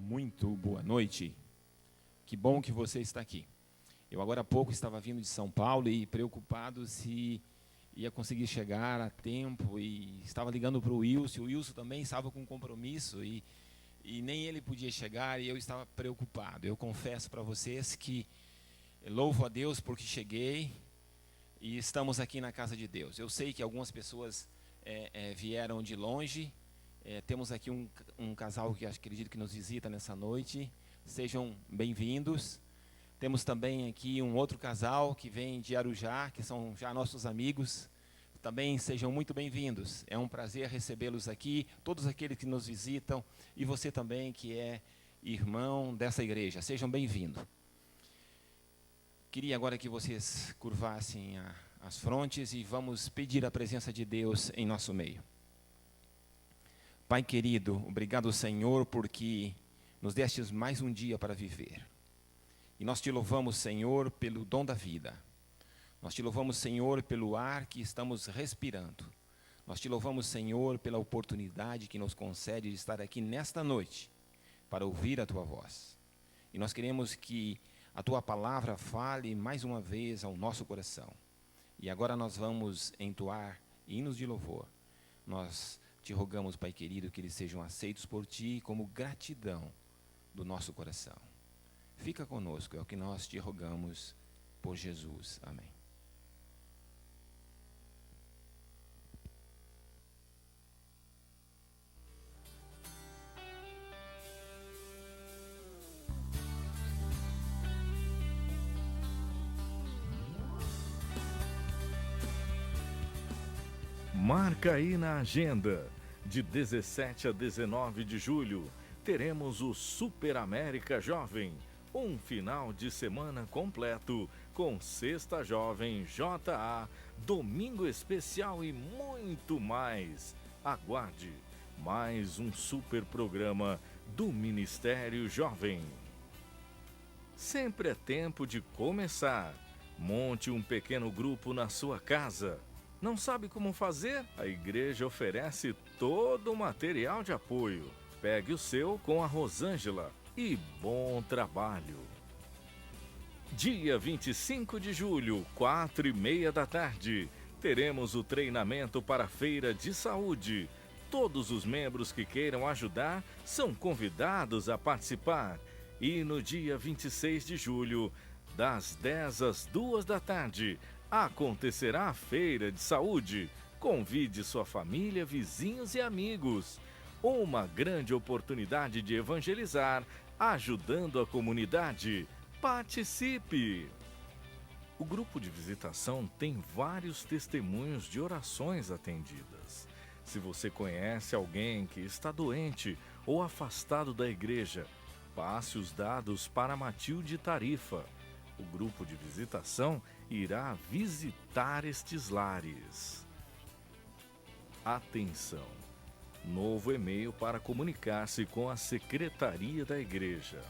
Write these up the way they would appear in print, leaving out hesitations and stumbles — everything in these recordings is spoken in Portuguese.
Muito boa noite. Que bom que você está aqui. Eu agora há pouco estava vindo de São Paulo e preocupado se ia conseguir chegar a tempo e estava ligando para o Wilson. O Wilson também estava com compromisso e nem ele podia chegar e eu estava preocupado. Eu confesso para vocês que louvo a Deus porque cheguei e estamos aqui na casa de Deus. Eu sei que algumas pessoas vieram de longe. Temos aqui um casal que acredito que nos visita nessa noite. Sejam bem-vindos. Temos também aqui um outro casal que vem de Arujá, que são já nossos amigos. Também sejam muito bem-vindos. É um prazer recebê-los aqui, todos aqueles que nos visitam, e você também que é irmão dessa igreja. Sejam bem-vindos. Queria agora que vocês curvassem as frontes e vamos pedir a presença de Deus em nosso meio. Pai querido, obrigado, Senhor, porque nos destes mais um dia para viver. E nós te louvamos, Senhor, pelo dom da vida. Nós te louvamos, Senhor, pelo ar que estamos respirando. Nós te louvamos, Senhor, pela oportunidade que nos concede de estar aqui nesta noite para ouvir a tua voz. E nós queremos que a tua palavra fale mais uma vez ao nosso coração. E agora nós vamos entoar hinos de louvor. Nós te rogamos, Pai querido, que eles sejam aceitos por Ti como gratidão do nosso coração. Fica conosco, é o que nós te rogamos por Jesus. Amém. Marca aí na agenda. De 17 a 19 de julho, teremos o Super América Jovem. Um final de semana completo com Sexta Jovem JA, Domingo Especial e muito mais. Aguarde mais um super programa do Ministério Jovem. Sempre é tempo de começar. Monte um pequeno grupo na sua casa. Não sabe como fazer? A igreja oferece todo o material de apoio. Pegue o seu com a Rosângela e bom trabalho. Dia 25 de julho, 4:30 da tarde, teremos o treinamento para a Feira de Saúde. Todos os membros que queiram ajudar são convidados a participar. E no dia 26 de julho, das 10 às 2 da tarde, acontecerá a Feira de Saúde. Convide sua família, vizinhos e amigos. Uma grande oportunidade de evangelizar, ajudando a comunidade. Participe! O grupo de visitação tem vários testemunhos de orações atendidas. Se você conhece alguém que está doente ou afastado da igreja, passe os dados para Matilde Tarifa. O grupo de visitação irá visitar estes lares. Atenção! Novo e-mail para comunicar-se com a Secretaria da Igreja.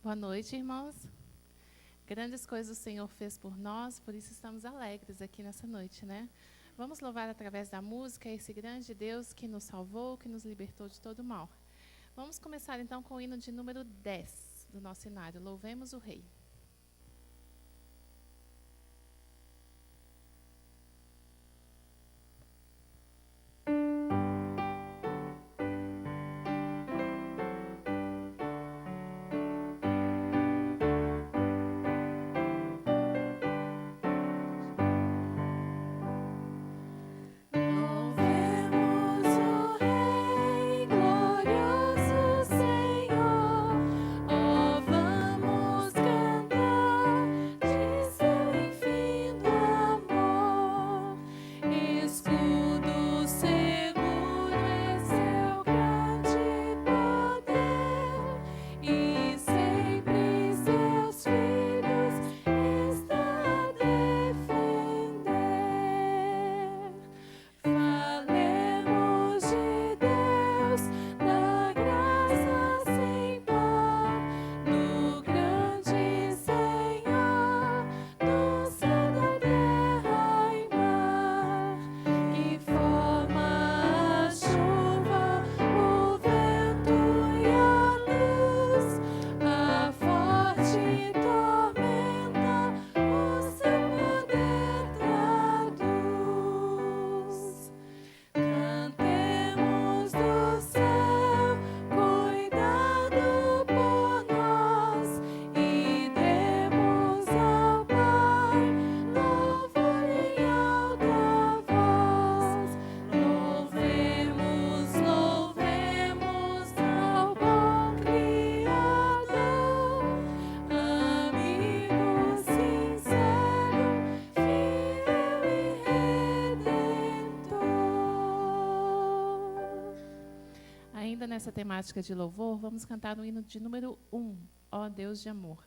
Boa noite, irmãos. Grandes coisas o Senhor fez por nós, por isso estamos alegres aqui nessa noite, né? Vamos louvar através da música esse grande Deus que nos salvou, que nos libertou de todo mal. Vamos começar então com o hino de número 10 do nosso cenário. Louvemos o Rei. Glorioso Senhor, oh, vamos cantar. nessa temática de louvor, vamos cantar no hino de número 1, Ó Deus de Amor.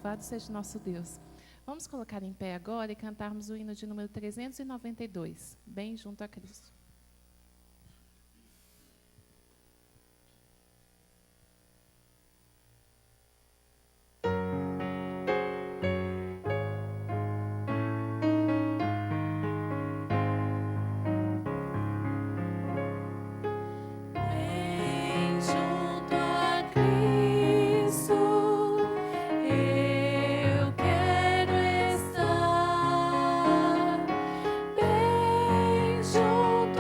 Louvado seja nosso Deus. Vamos colocar em pé agora e cantarmos o hino de número 392, Bem Junto a Cristo. Junto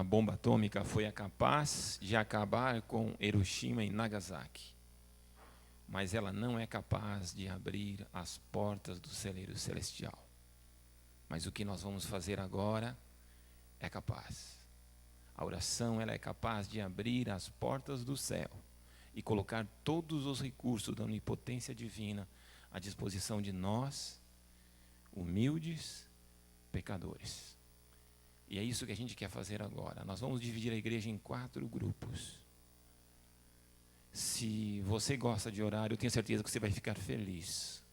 bomba atômica foi capaz de acabar com Hiroshima e Nagasaki, mas ela não é capaz de abrir as portas do celeiro celestial. Mas o que nós vamos fazer agora é capaz. A oração, ela é capaz de abrir as portas do céu e colocar todos os recursos da onipotência divina à disposição de nós, humildes pecadores. E é isso que a gente quer fazer agora. Nós vamos dividir a igreja em 4 grupos. Se você gosta de orar, eu tenho certeza que você vai ficar feliz,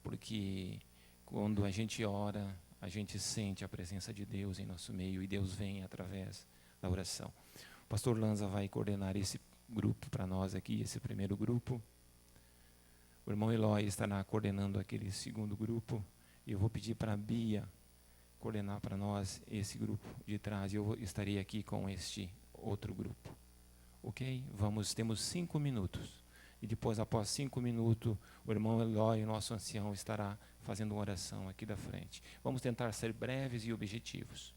porque quando a gente ora, a gente sente a presença de Deus em nosso meio e Deus vem através da oração. O pastor Lanza vai coordenar esse grupo para nós aqui, esse primeiro grupo. O irmão Eloy estará coordenando aquele segundo grupo. E eu vou pedir para a Bia coordenar para nós esse grupo de trás. E eu estarei aqui com este outro grupo. Ok? Temos 5 minutos. E depois, após 5 minutos, o irmão Eloy, o nosso ancião, estará fazendo uma oração aqui da frente. Vamos tentar ser breves e objetivos.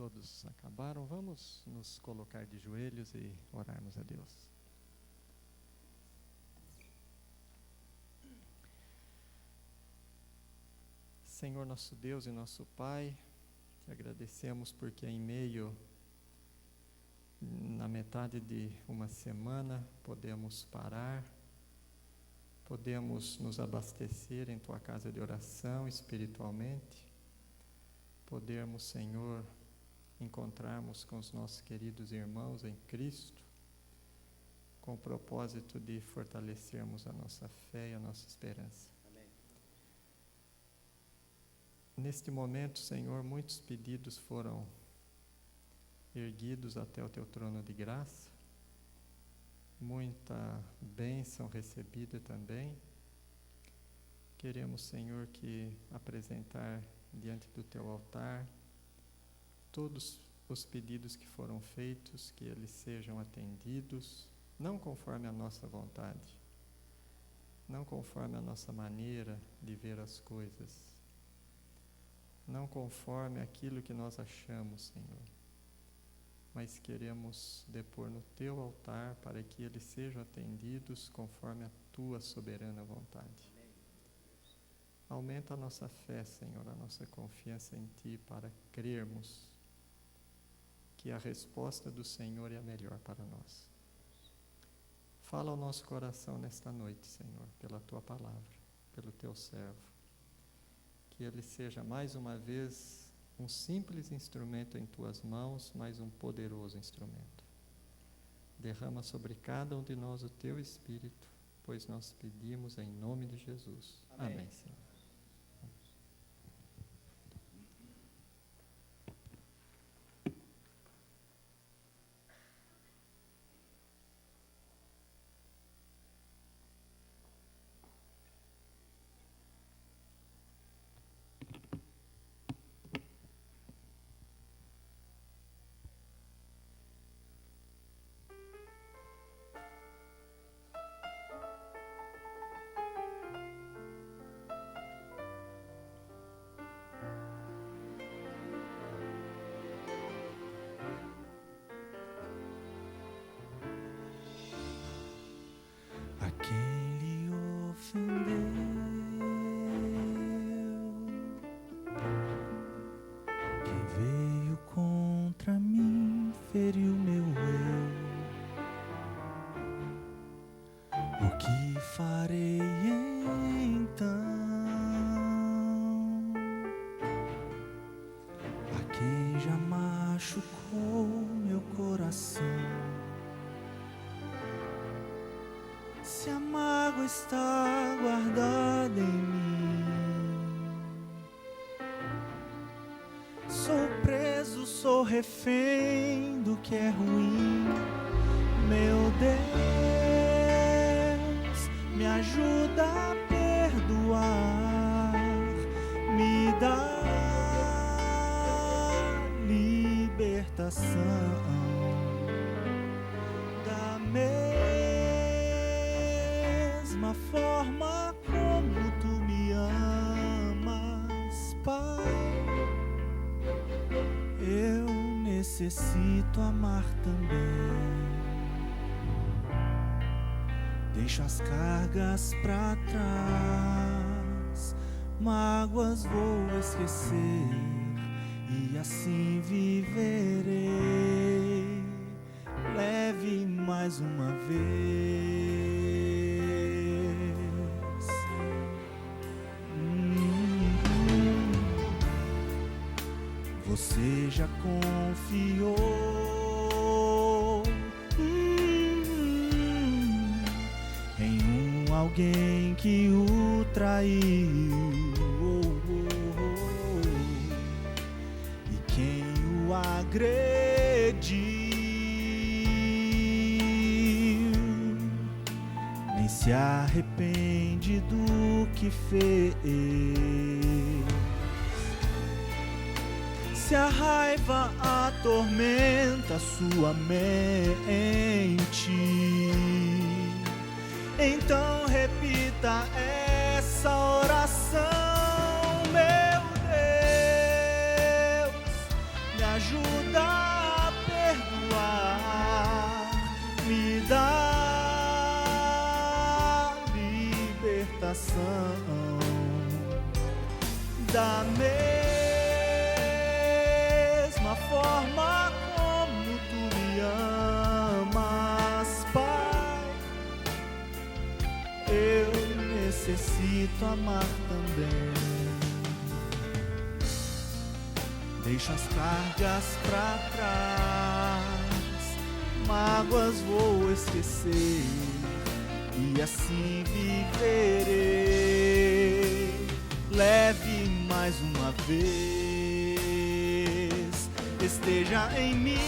todos acabaram, vamos nos colocar de joelhos e orarmos a Deus. Senhor nosso Deus e nosso Pai, te agradecemos porque em meio, na metade de uma semana, podemos parar, podemos nos abastecer em Tua casa de oração espiritualmente, podemos, Senhor, encontrarmos com os nossos queridos irmãos em Cristo, com o propósito de fortalecermos a nossa fé e a nossa esperança. Amém. Neste momento, Senhor, muitos pedidos foram erguidos até o Teu trono de graça, muita bênção recebida também. Queremos, Senhor, que apresentar diante do Teu altar todos os pedidos que foram feitos, que eles sejam atendidos, não conforme a nossa vontade, não conforme a nossa maneira de ver as coisas, não conforme aquilo que nós achamos, Senhor, mas queremos depor no Teu altar para que eles sejam atendidos conforme a Tua soberana vontade. Aumenta a nossa fé, Senhor, a nossa confiança em Ti, para crermos que a resposta do Senhor é a melhor para nós. Fala ao nosso coração nesta noite, Senhor, pela Tua palavra, pelo Teu servo. Que ele seja mais uma vez um simples instrumento em Tuas mãos, mas um poderoso instrumento. Derrama sobre cada um de nós o Teu Espírito, pois nós pedimos em nome de Jesus. Amém, Senhor. A quem lhe ofendeu, quem veio contra mim feriu meu eu. O que farei então? A quem já machucou meu coração? Se a mágoa está guardada em mim, sou preso, sou refém do que é ruim. Meu Deus, me ajuda a perdoar, me dá libertação. Da mesma forma como Tu me amas, Pai, eu necessito amar também. Deixo as cargas pra trás, mágoas vou esquecer e assim viverei, leve mais uma vez. Você já confiou em alguém que o traiu, e quem o agrediu nem se arrepende do que fez. Se a raiva atormenta sua mente, então repita essa oração. Meu Deus, me ajuda Da mesma forma como tu me amas, Pai, eu necessito amar também. Deixa as cargas pra trás, mágoas vou esquecer e assim viverei. Leve mais uma vez, esteja em mim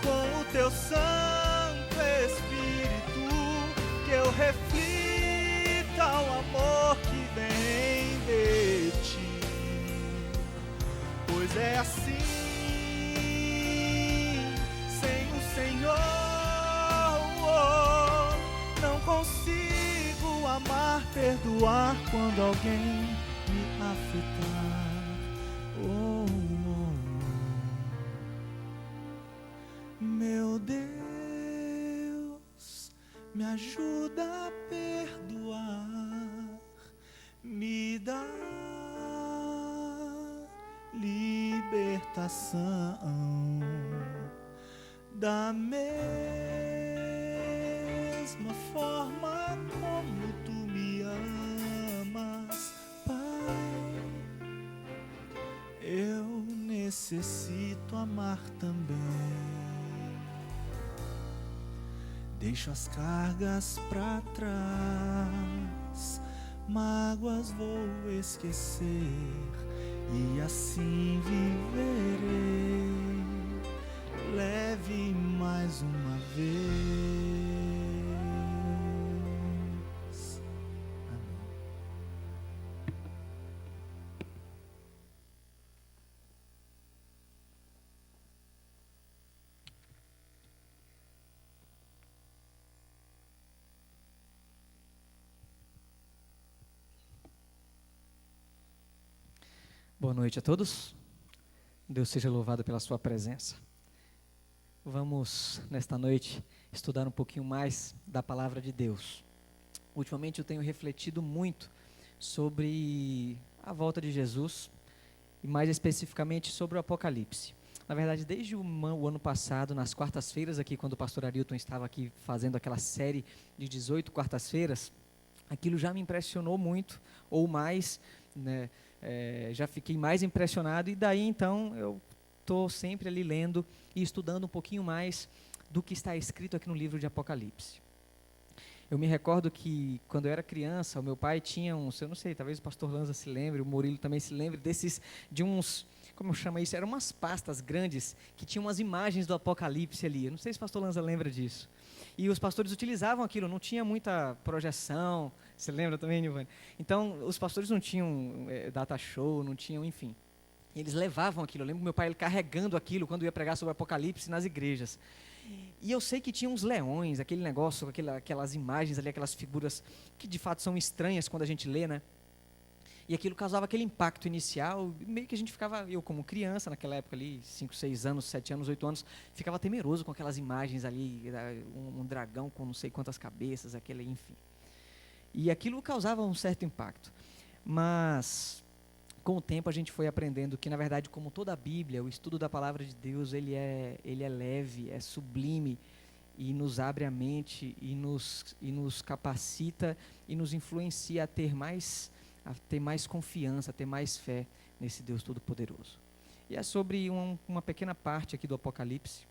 com o teu Santo Espírito, que eu reflita o amor que vem de ti, pois é assim, sem o Senhor, não consigo amar, perdoar quando alguém me afetar. Meu Deus, me ajuda a perdoar, me dá libertação. Da mesma forma como tu me amas, Pai, eu necessito amar também. Deixo as cargas pra trás, mágoas vou esquecer e assim viverei. Leve mais uma vez. Amém. Boa noite a todos. Deus seja louvado pela sua presença. Vamos, nesta noite, estudar um pouquinho mais da palavra de Deus. Ultimamente eu tenho refletido muito sobre a volta de Jesus e mais especificamente sobre o Apocalipse. Na verdade, desde o ano passado, nas quartas-feiras aqui, quando o pastor Arilton estava aqui fazendo aquela série de 18 quartas-feiras, aquilo já me impressionou muito, ou mais, né? Já fiquei mais impressionado e daí então eu estou sempre ali lendo e estudando um pouquinho mais do que está escrito aqui no livro de Apocalipse. Eu me recordo que quando eu era criança, o meu pai tinha uns, eu não sei, talvez o pastor Lanza se lembre, o Murilo também se lembre de uns, como chama isso, eram umas pastas grandes que tinham umas imagens do Apocalipse ali. Eu não sei se o pastor Lanza lembra disso. E os pastores utilizavam aquilo, não tinha muita projeção, você lembra também, Nilvane? Então, os pastores não tinham data show, não tinham, enfim. Eles levavam aquilo, eu lembro do meu pai ele carregando aquilo quando ia pregar sobre o Apocalipse nas igrejas. E eu sei que tinha uns leões, aquele negócio, aquelas imagens ali, aquelas figuras que de fato são estranhas quando a gente lê, né? E aquilo causava aquele impacto inicial, meio que a gente ficava, eu como criança naquela época ali, 5, 6 anos, 7 anos, 8 anos, ficava temeroso com aquelas imagens ali, um dragão com não sei quantas cabeças, aquele, enfim. E aquilo causava um certo impacto. Mas com o tempo a gente foi aprendendo que, na verdade, como toda a Bíblia, o estudo da palavra de Deus, ele é leve, é sublime, e nos abre a mente, e nos capacita, e nos influencia a ter mais confiança, a ter mais fé nesse Deus Todo-Poderoso. E é sobre uma pequena parte aqui do Apocalipse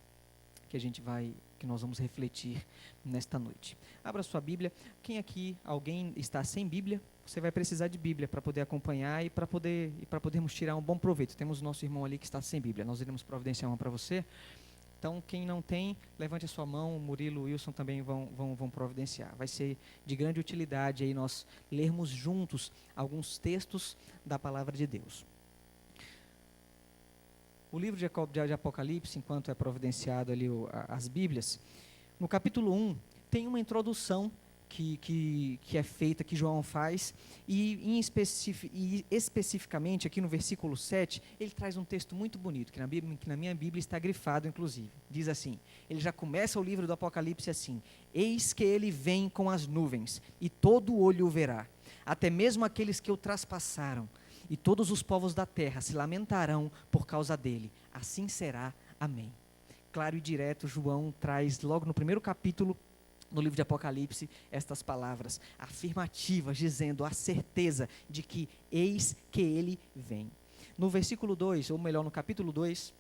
que nós vamos refletir nesta noite. Abra sua Bíblia. Quem aqui, alguém está sem Bíblia? Você vai precisar de Bíblia para poder acompanhar e para podermos tirar um bom proveito. Temos o nosso irmão ali que está sem Bíblia. Nós iremos providenciar uma para você. Então, quem não tem, levante a sua mão. O Murilo e o Wilson também vão providenciar. Vai ser de grande utilidade aí nós lermos juntos alguns textos da palavra de Deus. O livro de Apocalipse, enquanto é providenciado ali as Bíblias, no capítulo 1 tem uma introdução que é feita, que João faz, e especificamente aqui no versículo 7, ele traz um texto muito bonito, que na minha Bíblia está grifado, inclusive. Diz assim, ele já começa o livro do Apocalipse assim: eis que ele vem com as nuvens, e todo olho o verá, até mesmo aqueles que o traspassaram, e todos os povos da terra se lamentarão por causa dele. Assim será. Amém. Claro e direto, João traz logo no primeiro capítulo, no livro de Apocalipse, estas palavras afirmativas, dizendo a certeza de que eis que ele vem. No versículo 2, ou melhor, no capítulo 2,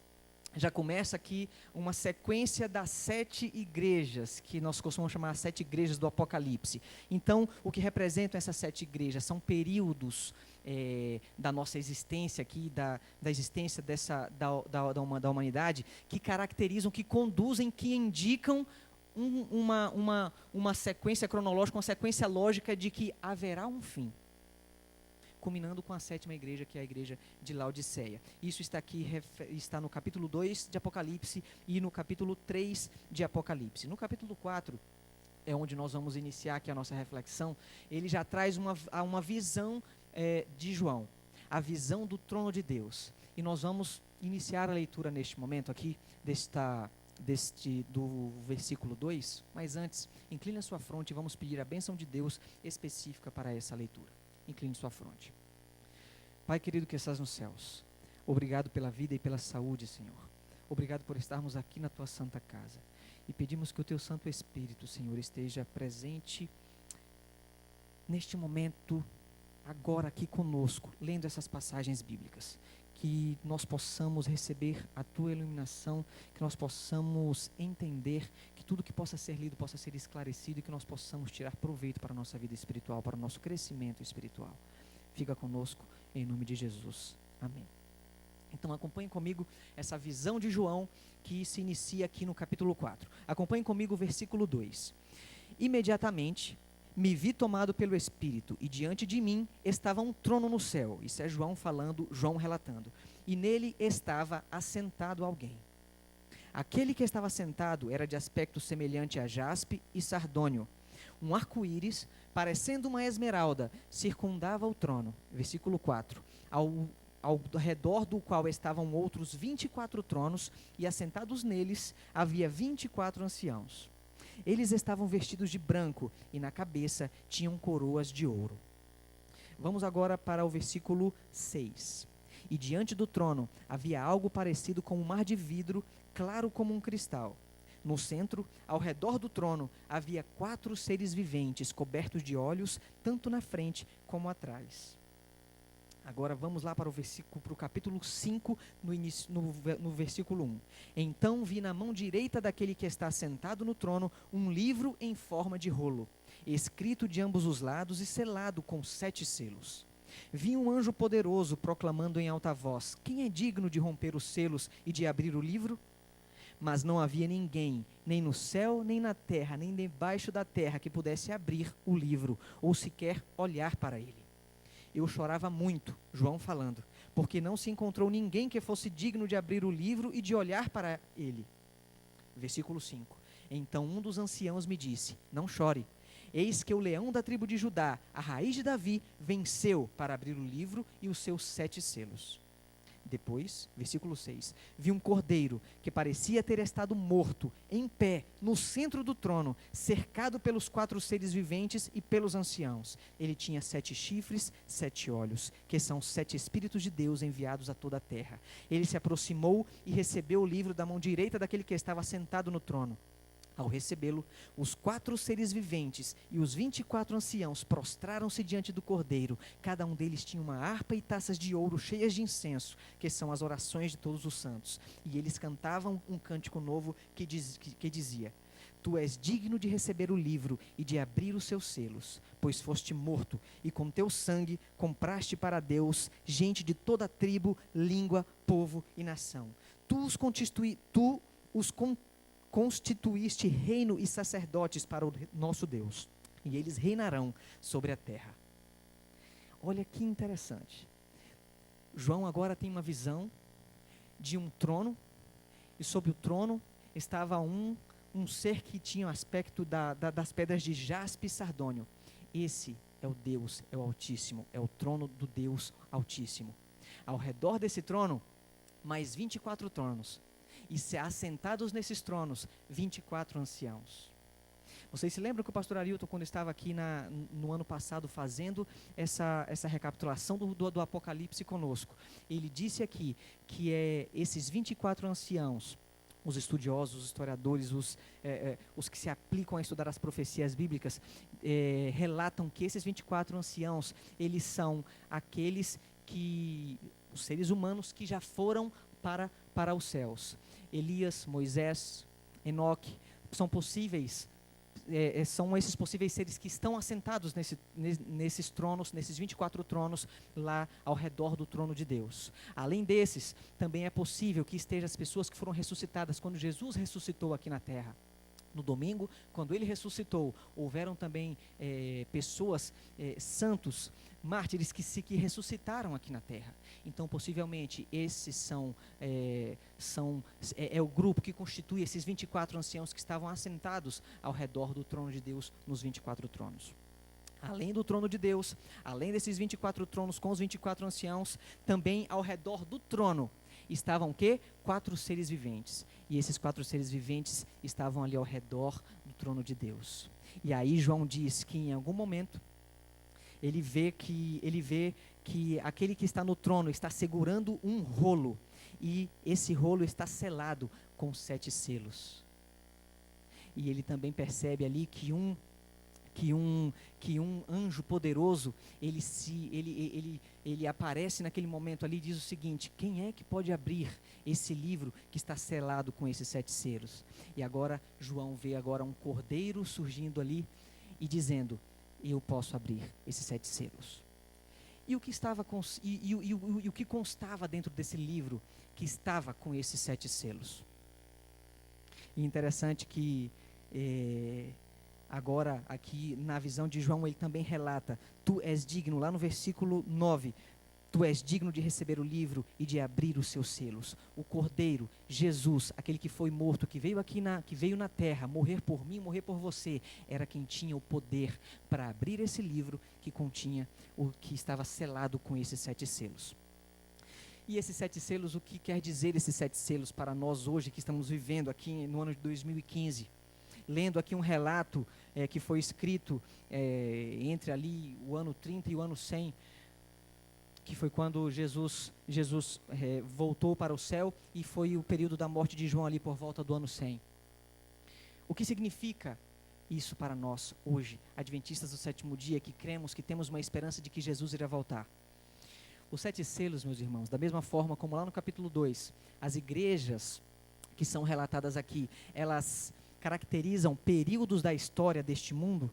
já começa aqui uma sequência das 7 igrejas, que nós costumamos chamar as 7 igrejas do Apocalipse. Então, o que representam essas 7 igrejas? São períodos da nossa existência aqui, da existência da humanidade, que caracterizam, que conduzem, que indicam uma sequência cronológica, uma sequência lógica de que haverá um fim. Culminando com a 7ª igreja, que é a igreja de Laodiceia. Isso está aqui, está no capítulo 2 de Apocalipse e no capítulo 3 de Apocalipse. No capítulo 4, é onde nós vamos iniciar aqui a nossa reflexão, ele já traz uma visão de João, a visão do trono de Deus. E nós vamos iniciar a leitura neste momento aqui, do versículo 2, mas antes, incline a sua fronte e vamos pedir a bênção de Deus específica para essa leitura. Incline sua fronte. Pai querido que estás nos céus, obrigado pela vida e pela saúde, Senhor. Obrigado por estarmos aqui na tua santa casa. E pedimos que o teu Santo Espírito, Senhor, esteja presente neste momento, agora aqui conosco, lendo essas passagens bíblicas. Que nós possamos receber a tua iluminação, que nós possamos entender, que tudo que possa ser lido possa ser esclarecido e que nós possamos tirar proveito para a nossa vida espiritual, para o nosso crescimento espiritual. Fica conosco, em nome de Jesus. Amém. Então acompanhem comigo essa visão de João que se inicia aqui no capítulo 4. Acompanhem comigo o versículo 2. Imediatamente me vi tomado pelo Espírito, e diante de mim estava um trono no céu. Isso é João falando, João relatando. E nele estava assentado alguém. Aquele que estava sentado era de aspecto semelhante a jaspe e sardônio. Um arco-íris, parecendo uma esmeralda, circundava o trono. Versículo 4. Ao redor do qual estavam outros 24 tronos, e assentados neles havia 24 anciãos. Eles estavam vestidos de branco e na cabeça tinham coroas de ouro. Vamos agora para o versículo 6. E diante do trono havia algo parecido com um mar de vidro, claro como um cristal. No centro, ao redor do trono, havia 4 seres viventes, cobertos de olhos, tanto na frente como atrás. Agora vamos lá para o capítulo 5, no versículo 1. Então vi na mão direita daquele que está sentado no trono um livro em forma de rolo, escrito de ambos os lados e selado com 7 selos. Vi um anjo poderoso proclamando em alta voz: quem é digno de romper os selos e de abrir o livro? Mas não havia ninguém, nem no céu, nem na terra, nem debaixo da terra, que pudesse abrir o livro, ou sequer olhar para ele. Eu chorava muito, João falando, porque não se encontrou ninguém que fosse digno de abrir o livro e de olhar para ele. Versículo 5. Então um dos anciãos me disse: não chore, eis que o leão da tribo de Judá, a raiz de Davi, venceu para abrir o livro e os seus 7 selos. Depois, versículo 6, vi um cordeiro que parecia ter estado morto, em pé, no centro do trono, cercado pelos 4 seres viventes e pelos anciãos. Ele tinha 7 chifres, 7 olhos, que são 7 Espíritos de Deus enviados a toda a terra. Ele se aproximou e recebeu o livro da mão direita daquele que estava sentado no trono. Ao recebê-lo, os 4 seres viventes e os 24 anciãos prostraram-se diante do cordeiro. Cada um deles tinha uma harpa e taças de ouro cheias de incenso, que são as orações de todos os santos. E eles cantavam um cântico novo que dizia: Tu és digno de receber o livro e de abrir os seus selos, pois foste morto, e com teu sangue compraste para Deus gente de toda tribo, língua, povo e nação. Tu os constituíste reino e sacerdotes para o nosso Deus, e eles reinarão sobre a terra. Olha que interessante. João agora tem uma visão de um trono, e sobre o trono estava um ser que tinha o aspecto das pedras de jaspe e sardônio. Esse é o Deus, é o Altíssimo, é o trono do Deus Altíssimo. Ao redor desse trono, mais 24 tronos. E assentados nesses tronos, 24 anciãos. Vocês se lembram que o pastor Arilton, quando estava aqui no ano passado fazendo essa recapitulação do Apocalipse conosco, ele disse aqui que esses 24 anciãos, os estudiosos, os historiadores, os que se aplicam a estudar as profecias bíblicas, relatam que esses 24 anciãos, eles são aqueles os seres humanos que já foram para os céus. Elias, Moisés, Enoque, são esses possíveis seres que estão assentados nesses tronos, nesses 24 tronos, lá ao redor do trono de Deus. Além desses, também é possível que estejam as pessoas que foram ressuscitadas quando Jesus ressuscitou aqui na terra. No domingo, quando ele ressuscitou, houveram também pessoas, santos, mártires que ressuscitaram aqui na terra. Então, possivelmente, esses é o grupo que constitui esses 24 anciãos que estavam assentados ao redor do trono de Deus nos 24 tronos. Além do trono de Deus, além desses 24 tronos com os 24 anciãos, também ao redor do trono estavam o quê? 4 seres viventes. E esses 4 seres viventes estavam ali ao redor do trono de Deus. E aí João diz que em algum momento ele vê que aquele que está no trono está segurando um rolo, e esse rolo está selado com 7 selos. E ele também percebe ali que um anjo poderoso, ele aparece naquele momento ali e diz o seguinte: quem é que pode abrir esse livro que está selado com esses 7 selos? E agora João vê agora um cordeiro surgindo ali e dizendo: eu posso abrir esses 7 selos. E o que constava dentro desse livro que estava com esses 7 selos? E interessante que agora aqui na visão de João ele também relata: tu és digno, lá no versículo 9, tu és digno de receber o livro e de abrir os seus selos. O Cordeiro, Jesus, aquele que foi morto, que veio na terra, morrer por mim, morrer por você, era quem tinha o poder para abrir esse livro que continha o que estava selado com esses 7 selos. E esses 7 selos, o que quer dizer esses 7 selos para nós hoje que estamos vivendo aqui no ano de 2015? Lendo aqui um relato que foi escrito entre ali o ano 30 e o ano 100, que foi quando Jesus voltou para o céu, e foi o período da morte de João ali por volta do ano 100. O que significa isso para nós hoje, adventistas do 7º dia, que cremos, que temos uma esperança de que Jesus irá voltar? Os 7 selos, meus irmãos, da mesma forma como lá no capítulo 2, as igrejas que são relatadas aqui, elas caracterizam períodos da história deste mundo,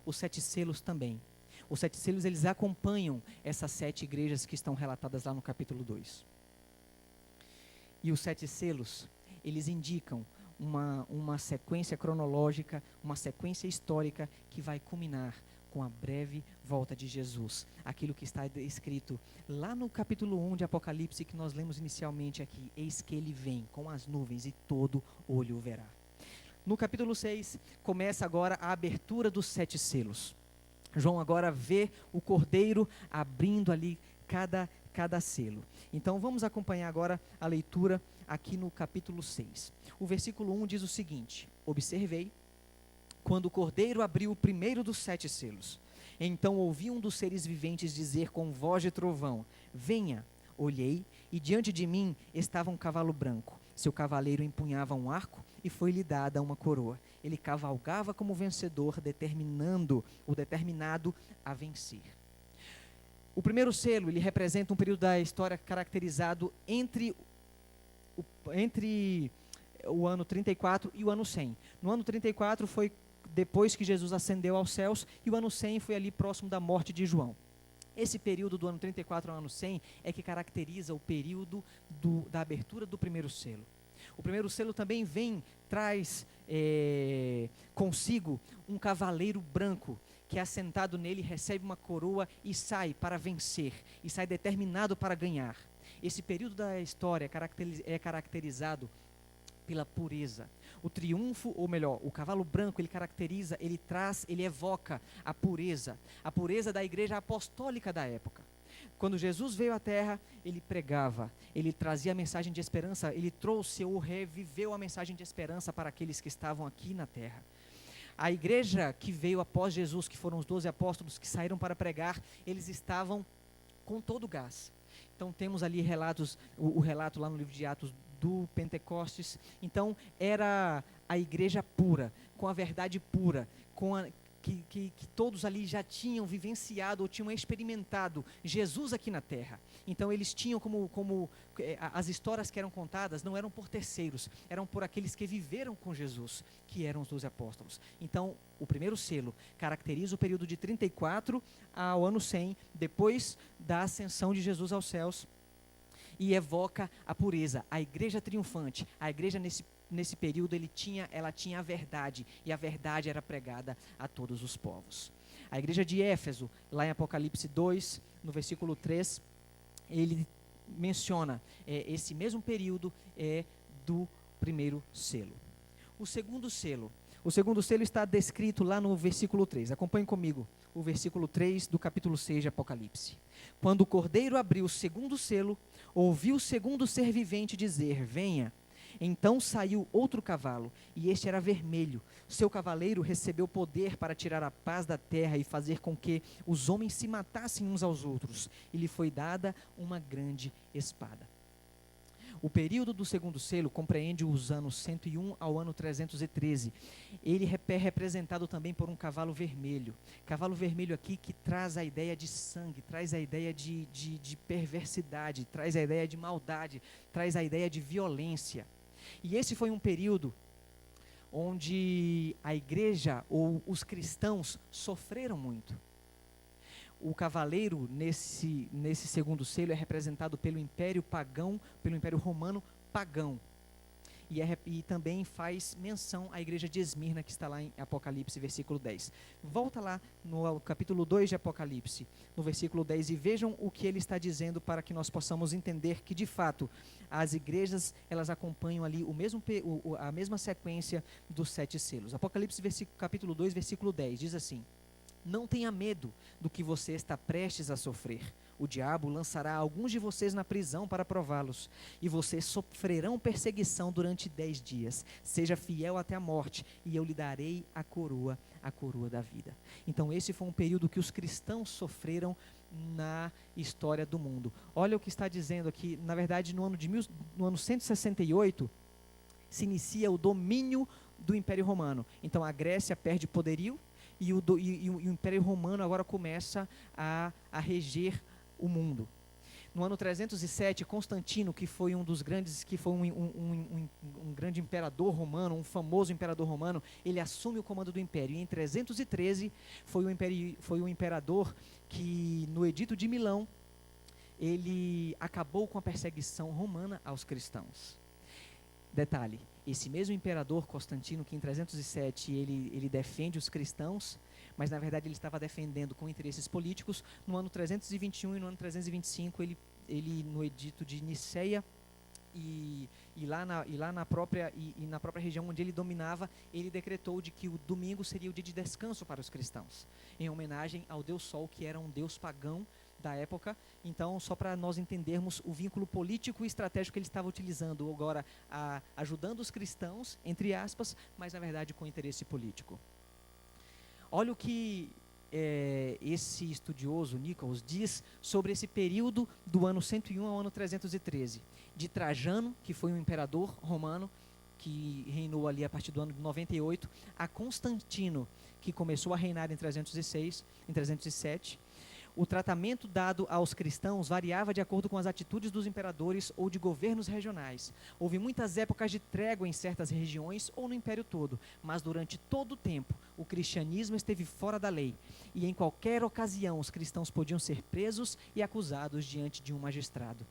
os 7 selos também. Os 7 selos, eles acompanham essas 7 igrejas que estão relatadas lá no capítulo 2. E os 7 selos, eles indicam uma sequência cronológica, uma sequência histórica que vai culminar com a breve volta de Jesus. Aquilo que está escrito lá no capítulo 1 de Apocalipse, que nós lemos inicialmente aqui: eis que ele vem com as nuvens e todo olho o verá. No capítulo 6, começa agora a abertura dos 7 selos. João agora vê o Cordeiro abrindo ali cada selo. Então vamos acompanhar agora a leitura aqui no capítulo 6. O versículo 1 diz o seguinte: observei quando o Cordeiro abriu o primeiro dos 7 selos. Então ouvi um dos seres viventes dizer com voz de trovão: venha. Olhei, e diante de mim estava um cavalo branco. Seu cavaleiro empunhava um arco e foi-lhe dada uma coroa. Ele cavalgava como vencedor, determinado a vencer. O primeiro selo, ele representa um período da história caracterizado entre o ano 34 e o ano 100. No ano 34 foi depois que Jesus ascendeu aos céus, e o ano 100 foi ali próximo da morte de João. Esse período do ano 34 ao ano 100 é que caracteriza o período da abertura do primeiro selo. O primeiro selo também traz consigo um cavaleiro branco, que assentado nele recebe uma coroa e sai para vencer, e sai determinado para ganhar. Esse período da história é caracterizado pela pureza. O triunfo, ou melhor, o cavalo branco, ele evoca a pureza da igreja apostólica da época. Quando Jesus veio à terra, ele pregava, ele trazia a mensagem de esperança, ele trouxe ou reviveu a mensagem de esperança para aqueles que estavam aqui na terra. A igreja que veio após Jesus, que foram os 12 apóstolos que saíram para pregar, eles estavam com todo o gás. Então temos ali relatos, o relato lá no livro de Atos do Pentecostes. Então era a igreja pura, com a verdade pura, que todos ali já tinham vivenciado ou tinham experimentado Jesus aqui na terra. Então eles tinham as histórias que eram contadas não eram por terceiros, eram por aqueles que viveram com Jesus, que eram os 12 apóstolos. Então o primeiro selo caracteriza o período de 34 ao ano 100, depois da ascensão de Jesus aos céus, e evoca a pureza, a igreja triunfante. A igreja nesse período ela tinha a verdade, e a verdade era pregada a todos os povos. A igreja de Éfeso, lá em Apocalipse 2, no versículo 3, ele menciona esse mesmo período do primeiro selo. O segundo selo está descrito lá no versículo 3. Acompanhe comigo o versículo 3 do capítulo 6 de Apocalipse. Quando o Cordeiro abriu o segundo selo, ouviu o segundo ser vivente dizer: venha. Então saiu outro cavalo, e este era vermelho. Seu cavaleiro recebeu poder para tirar a paz da terra e fazer com que os homens se matassem uns aos outros. E lhe foi dada uma grande espada. O período do segundo selo compreende os anos 101 ao ano 313. Ele é representado também por um cavalo vermelho. Cavalo vermelho aqui que traz a ideia de sangue, traz a ideia de perversidade, traz a ideia de maldade, traz a ideia de violência. E esse foi um período onde a igreja ou os cristãos sofreram muito. O cavaleiro nesse segundo selo é representado pelo Império Pagão, pelo Império Romano Pagão. E também faz menção à igreja de Esmirna, que está lá em Apocalipse, versículo 10. Volta lá no capítulo 2 de Apocalipse, no versículo 10, e vejam o que ele está dizendo para que nós possamos entender que, de fato, as igrejas, elas acompanham ali a mesma sequência dos 7 selos. Apocalipse, capítulo 2, versículo 10, diz assim: não tenha medo do que você está prestes a sofrer. O diabo lançará alguns de vocês na prisão para prová-los, e vocês sofrerão perseguição durante 10 dias. Seja fiel até a morte, e eu lhe darei a coroa da vida. Então esse foi um período que os cristãos sofreram na história do mundo. Olha o que está dizendo aqui, na verdade no ano 168, se inicia o domínio do Império Romano. Então a Grécia perde poderio, e o Império Romano agora começa a reger o mundo. No ano 307, Constantino, que foi um dos grandes, que foi um grande imperador romano, um famoso imperador romano, ele assume o comando do império. E em 313 foi o imperador que, no Edito de Milão, ele acabou com a perseguição romana aos cristãos. Detalhe, esse mesmo imperador Constantino, que em 307 ele defende os cristãos, mas na verdade ele estava defendendo com interesses políticos. No ano 321 e no ano 325, ele no edito de Niceia e na própria região onde ele dominava, ele decretou de que o domingo seria o dia de descanso para os cristãos, em homenagem ao deus Sol, que era um deus pagão da época. Então, só para nós entendermos o vínculo político e estratégico que ele estava utilizando agora, ajudando os cristãos, entre aspas, mas na verdade com interesse político. Olha o que esse estudioso, Nichols, diz sobre esse período do ano 101 ao ano 313. De Trajano, que foi um imperador romano, que reinou ali a partir do ano 98, a Constantino, que começou a reinar em 307, o tratamento dado aos cristãos variava de acordo com as atitudes dos imperadores ou de governos regionais. Houve muitas épocas de trégua em certas regiões ou no império todo, mas durante todo o tempo o cristianismo esteve fora da lei, e em qualquer ocasião os cristãos podiam ser presos e acusados diante de um magistrado.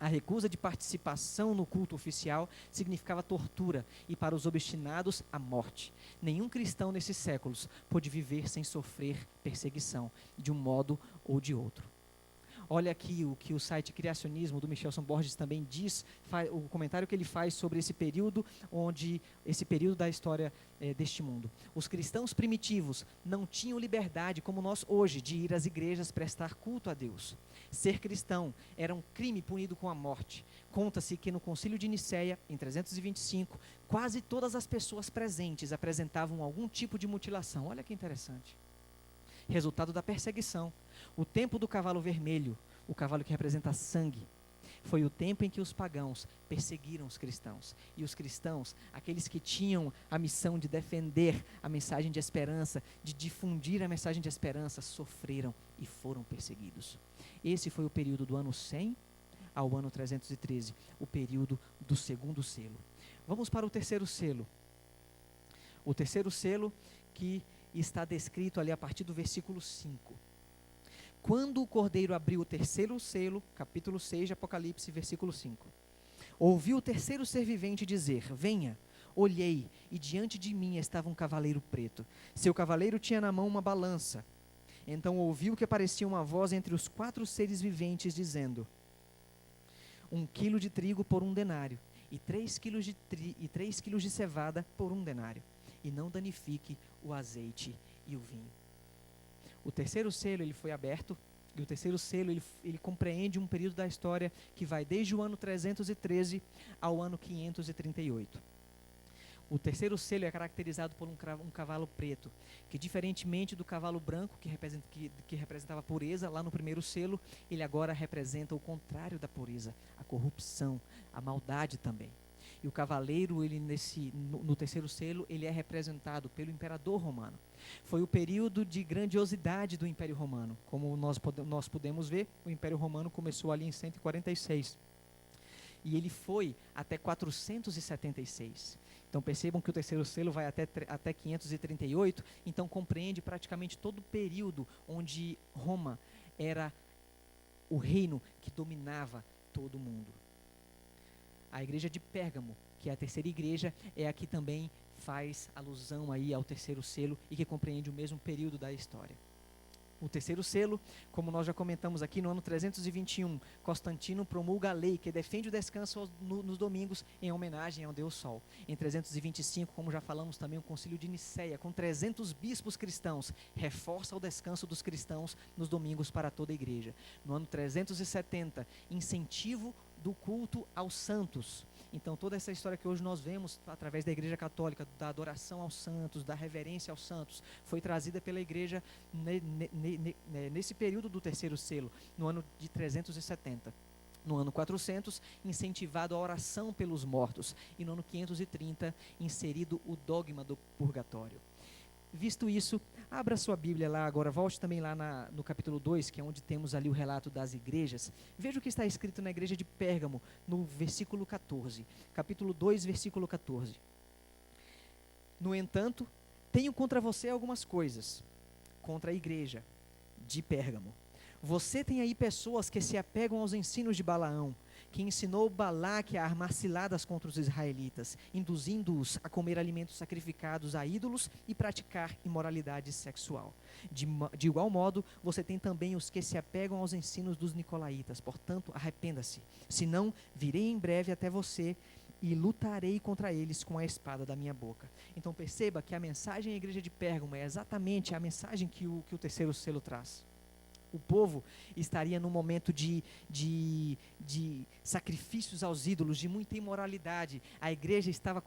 A recusa de participação no culto oficial significava tortura e, para os obstinados, a morte. Nenhum cristão nesses séculos pôde viver sem sofrer perseguição, de um modo ou de outro. Olha aqui o que o site Criacionismo do Michelson Borges também diz, o comentário que ele faz sobre esse período da história deste mundo. Os cristãos primitivos não tinham liberdade, como nós hoje, de ir às igrejas prestar culto a Deus. Ser cristão era um crime punido com a morte. Conta-se que no Concílio de Nicéia, em 325, quase todas as pessoas presentes apresentavam algum tipo de mutilação. Olha que interessante. Resultado da perseguição. O tempo do cavalo vermelho, o cavalo que representa sangue, foi o tempo em que os pagãos perseguiram os cristãos. E os cristãos, aqueles que tinham a missão de defender a mensagem de esperança, de difundir a mensagem de esperança, sofreram e foram perseguidos. Esse foi o período do ano 100 ao ano 313, o período do segundo selo. Vamos para o terceiro selo. O terceiro selo que está descrito ali a partir do versículo 5. Quando o Cordeiro abriu o terceiro selo, capítulo 6 de Apocalipse, versículo 5. Ouvi o terceiro ser vivente dizer: venha. Olhei, e diante de mim estava um cavaleiro preto. Seu cavaleiro tinha na mão uma balança. Então ouvi o que parecia uma voz entre os 4 seres viventes, dizendo: 1 quilo de trigo por 1 denário, e 3 quilos de cevada por 1 denário. E não danifique o azeite e o vinho. O terceiro selo ele foi aberto, e o terceiro selo ele compreende um período da história que vai desde o ano 313 ao ano 538. O terceiro selo é caracterizado por um cavalo preto, que diferentemente do cavalo branco, que representava a pureza, lá no primeiro selo, ele agora representa o contrário da pureza, a corrupção, a maldade também. E o cavaleiro, ele no terceiro selo, ele é representado pelo imperador romano. Foi o período de grandiosidade do Império Romano. Como nós podemos ver, o Império Romano começou ali em 146. E ele foi até 476. Então percebam que o terceiro selo vai até 538, então compreende praticamente todo o período onde Roma era o reino que dominava todo o mundo. A igreja de Pérgamo, que é a terceira igreja, é a que também faz alusão aí ao terceiro selo e que compreende o mesmo período da história. O terceiro selo, como nós já comentamos aqui, no ano 321, Constantino promulga a lei que defende o descanso nos domingos em homenagem ao Deus Sol. Em 325, como já falamos também, o Concílio de Nicéia, com 300 bispos cristãos, reforça o descanso dos cristãos nos domingos para toda a igreja. No ano 370, incentivo do culto aos santos. Então toda essa história que hoje nós vemos através da Igreja Católica, da adoração aos santos, da reverência aos santos, foi trazida pela igreja nesse período do terceiro selo, no ano de 370. No ano 400, incentivado a oração pelos mortos, e no ano 530, inserido o dogma do purgatório. Visto isso, abra sua Bíblia lá agora, volte também lá no capítulo 2, que é onde temos ali o relato das igrejas. Veja o que está escrito na igreja de Pérgamo, no versículo 14. Capítulo 2, versículo 14. No entanto, tenho contra você algumas coisas, contra a igreja de Pérgamo. Você tem aí pessoas que se apegam aos ensinos de Balaão, que ensinou Balaque a armar ciladas contra os israelitas, induzindo-os a comer alimentos sacrificados a ídolos e praticar imoralidade sexual. De igual modo, você tem também os que se apegam aos ensinos dos nicolaítas. Portanto, arrependa-se, senão virei em breve até você e lutarei contra eles com a espada da minha boca. Então perceba que a mensagem à igreja de Pérgamo é exatamente a mensagem que o terceiro selo traz. O povo estaria num momento de sacrifícios aos ídolos, de muita imoralidade. A igreja estava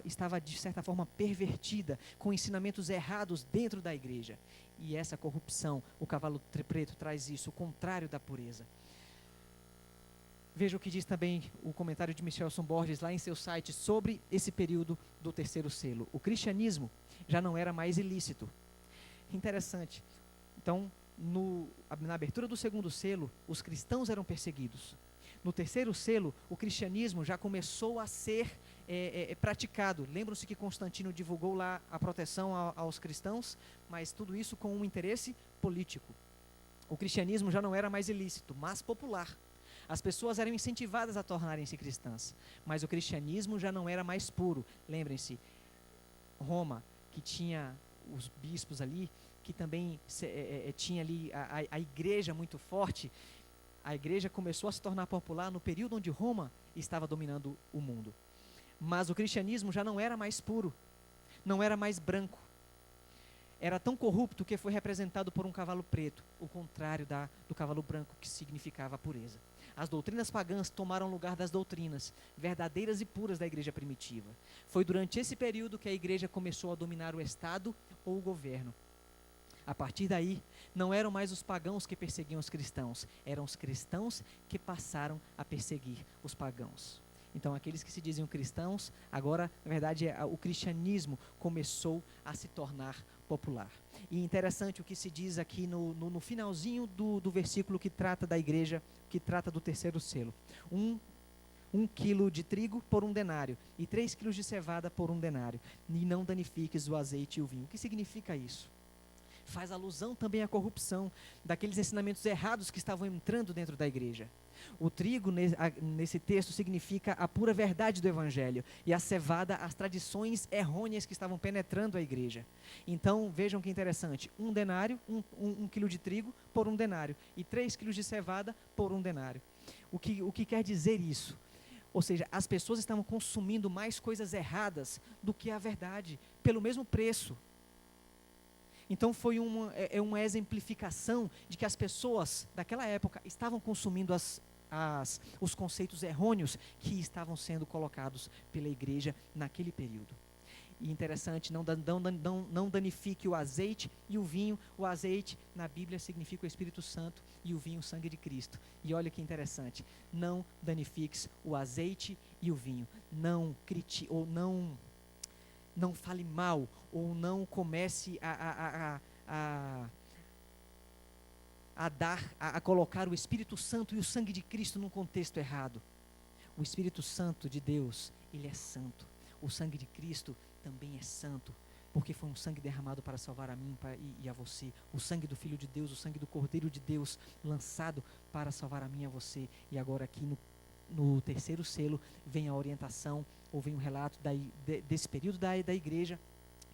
estava de certa forma pervertida, com ensinamentos errados dentro da igreja. E essa corrupção, o cavalo preto traz isso, o contrário da pureza. Veja o que diz também o comentário de Michelson Borges lá em seu site sobre esse período do terceiro selo. O cristianismo já não era mais ilícito. Interessante. Então, na abertura do segundo selo, os cristãos eram perseguidos. No terceiro selo, o cristianismo já começou a ser praticado. Lembram-se que Constantino divulgou lá a proteção aos cristãos, mas tudo isso com um interesse político. O cristianismo já não era mais ilícito, mas popular. As pessoas eram incentivadas a tornarem-se cristãs, mas o cristianismo já não era mais puro. Lembrem-se, Roma, que tinha os bispos ali, que também tinha ali a igreja muito forte, a igreja começou a se tornar popular no período onde Roma estava dominando o mundo. Mas o cristianismo já não era mais puro, não era mais branco. Era tão corrupto que foi representado por um cavalo preto, o contrário do cavalo branco, que significava a pureza. As doutrinas pagãs tomaram lugar das doutrinas verdadeiras e puras da igreja primitiva. Foi durante esse período que a igreja começou a dominar o Estado ou o governo. A partir daí, não eram mais os pagãos que perseguiam os cristãos, eram os cristãos que passaram a perseguir os pagãos. Então, aqueles que se diziam cristãos, agora, na verdade, o cristianismo começou a se tornar popular. E interessante o que se diz aqui no finalzinho do versículo que trata da igreja, que trata do terceiro selo. 1 quilo de trigo por 1 denário, e 3 quilos de cevada por 1 denário, e não danifiques o azeite e o vinho. O que significa isso? Faz alusão também à corrupção daqueles ensinamentos errados que estavam entrando dentro da igreja. O trigo, nesse texto, significa a pura verdade do evangelho, e a cevada, as tradições errôneas que estavam penetrando a igreja. Então, vejam que interessante, 1 denário, 1 quilo de trigo por 1 denário, e 3 quilos de cevada por 1 denário. O que quer dizer isso? Ou seja, as pessoas estavam consumindo mais coisas erradas do que a verdade, pelo mesmo preço. Então foi uma exemplificação de que as pessoas daquela época estavam consumindo os conceitos errôneos que estavam sendo colocados pela igreja naquele período. E interessante, não danifique o azeite e o vinho. O azeite na Bíblia significa o Espírito Santo e o vinho o sangue de Cristo. E olha que interessante, não danifiques o azeite e o vinho. Não critique ou não fale mal, ou não comece a colocar o Espírito Santo e o sangue de Cristo num contexto errado. O Espírito Santo de Deus, ele é santo. O sangue de Cristo também é santo, porque foi um sangue derramado para salvar a mim e a você. O sangue do Filho de Deus, o sangue do Cordeiro de Deus, lançado para salvar a mim e a você. E agora aqui no terceiro selo vem a orientação, ou vem um relato desse período da igreja,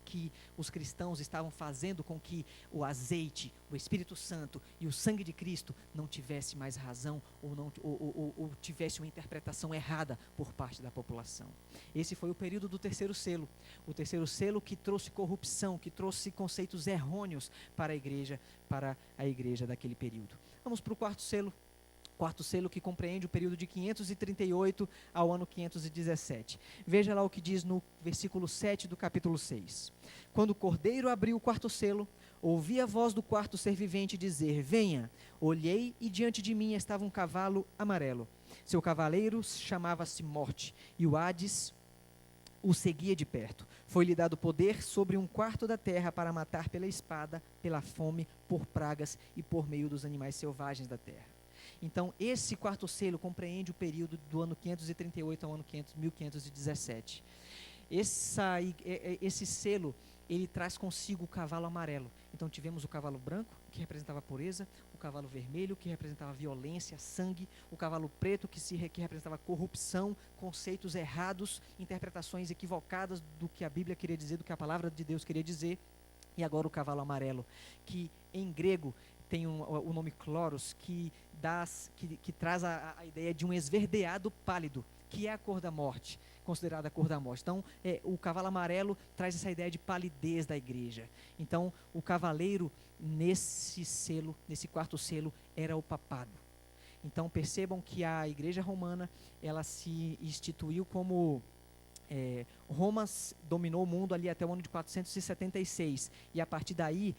que os cristãos estavam fazendo com que o azeite, o Espírito Santo e o sangue de Cristo não tivesse mais razão, ou tivesse uma interpretação errada por parte da população. Esse foi o período do terceiro selo. O terceiro selo que trouxe corrupção, que trouxe conceitos errôneos para a igreja daquele período. Vamos para o quarto selo. Quarto selo, que compreende o período de 538 ao ano 517. Veja lá o que diz no versículo 7 do capítulo 6. Quando o cordeiro abriu o quarto selo, ouvi a voz do quarto ser vivente dizer: venha. Olhei, e diante de mim estava um cavalo amarelo. Seu cavaleiro chamava-se Morte, e o Hades o seguia de perto. Foi-lhe dado poder sobre 1/4 da terra para matar pela espada, pela fome, por pragas e por meio dos animais selvagens da terra. Então, esse quarto selo compreende o período do ano 538 ao ano 1517. Esse selo, ele traz consigo o cavalo amarelo. Então, tivemos o cavalo branco, que representava a pureza, o cavalo vermelho, que representava violência, sangue, o cavalo preto, que representava corrupção, conceitos errados, interpretações equivocadas do que a Bíblia queria dizer, do que a palavra de Deus queria dizer. E agora o cavalo amarelo, que em grego tem o nome chloros, que traz a ideia de um esverdeado pálido, que é a cor da morte, considerada a cor da morte. Então, o cavalo amarelo traz essa ideia de palidez da igreja. Então, o cavaleiro nesse quarto selo, era o papado. Então, percebam que a igreja romana, ela se instituiu como... Roma dominou o mundo ali até o ano de 476, e a partir daí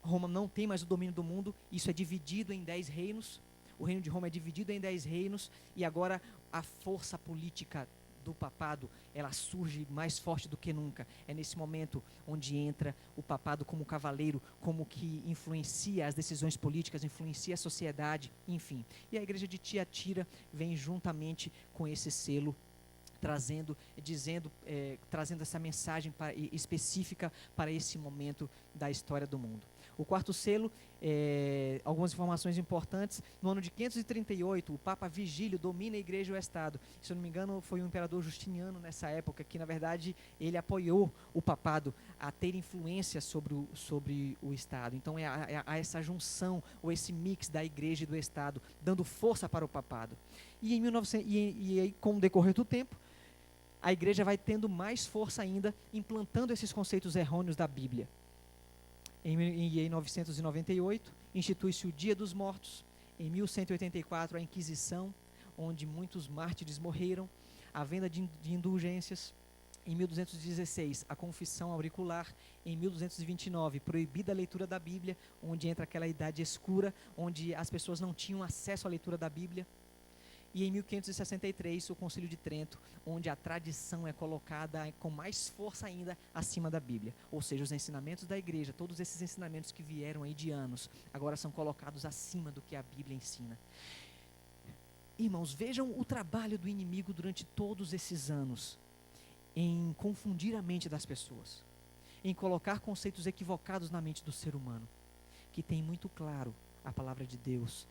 Roma não tem mais o domínio do mundo. Isso é dividido em 10 reinos. O reino de Roma é dividido em 10 reinos, e agora a força política do papado, ela surge mais forte do que nunca. É nesse momento onde entra o papado como cavaleiro, como que influencia as decisões políticas, influencia a sociedade, enfim. E a igreja de Tiatira vem juntamente com esse selo, trazendo essa mensagem específica para esse momento da história do mundo. O quarto selo, algumas informações importantes. No ano de 538, o Papa Vigílio domina a igreja e o Estado. Se eu não me engano, foi o imperador Justiniano nessa época, que na verdade ele apoiou o papado a ter influência sobre o Estado. Então há essa junção, ou esse mix da igreja e do Estado, dando força para o papado. E, aí, com o decorrer do tempo, a igreja vai tendo mais força ainda, implantando esses conceitos errôneos da Bíblia. Em 998, institui-se o Dia dos Mortos. Em 1184, a Inquisição, onde muitos mártires morreram. A venda de indulgências. Em 1216, a confissão auricular. Em 1229, proibida a leitura da Bíblia, onde entra aquela idade escura, onde as pessoas não tinham acesso à leitura da Bíblia. E em 1563, o Concílio de Trento, onde a tradição é colocada com mais força ainda acima da Bíblia. Ou seja, os ensinamentos da igreja, todos esses ensinamentos que vieram aí de anos, agora são colocados acima do que a Bíblia ensina. Irmãos, vejam o trabalho do inimigo durante todos esses anos em confundir a mente das pessoas, em colocar conceitos equivocados na mente do ser humano, que tem muito claro a palavra de Deus,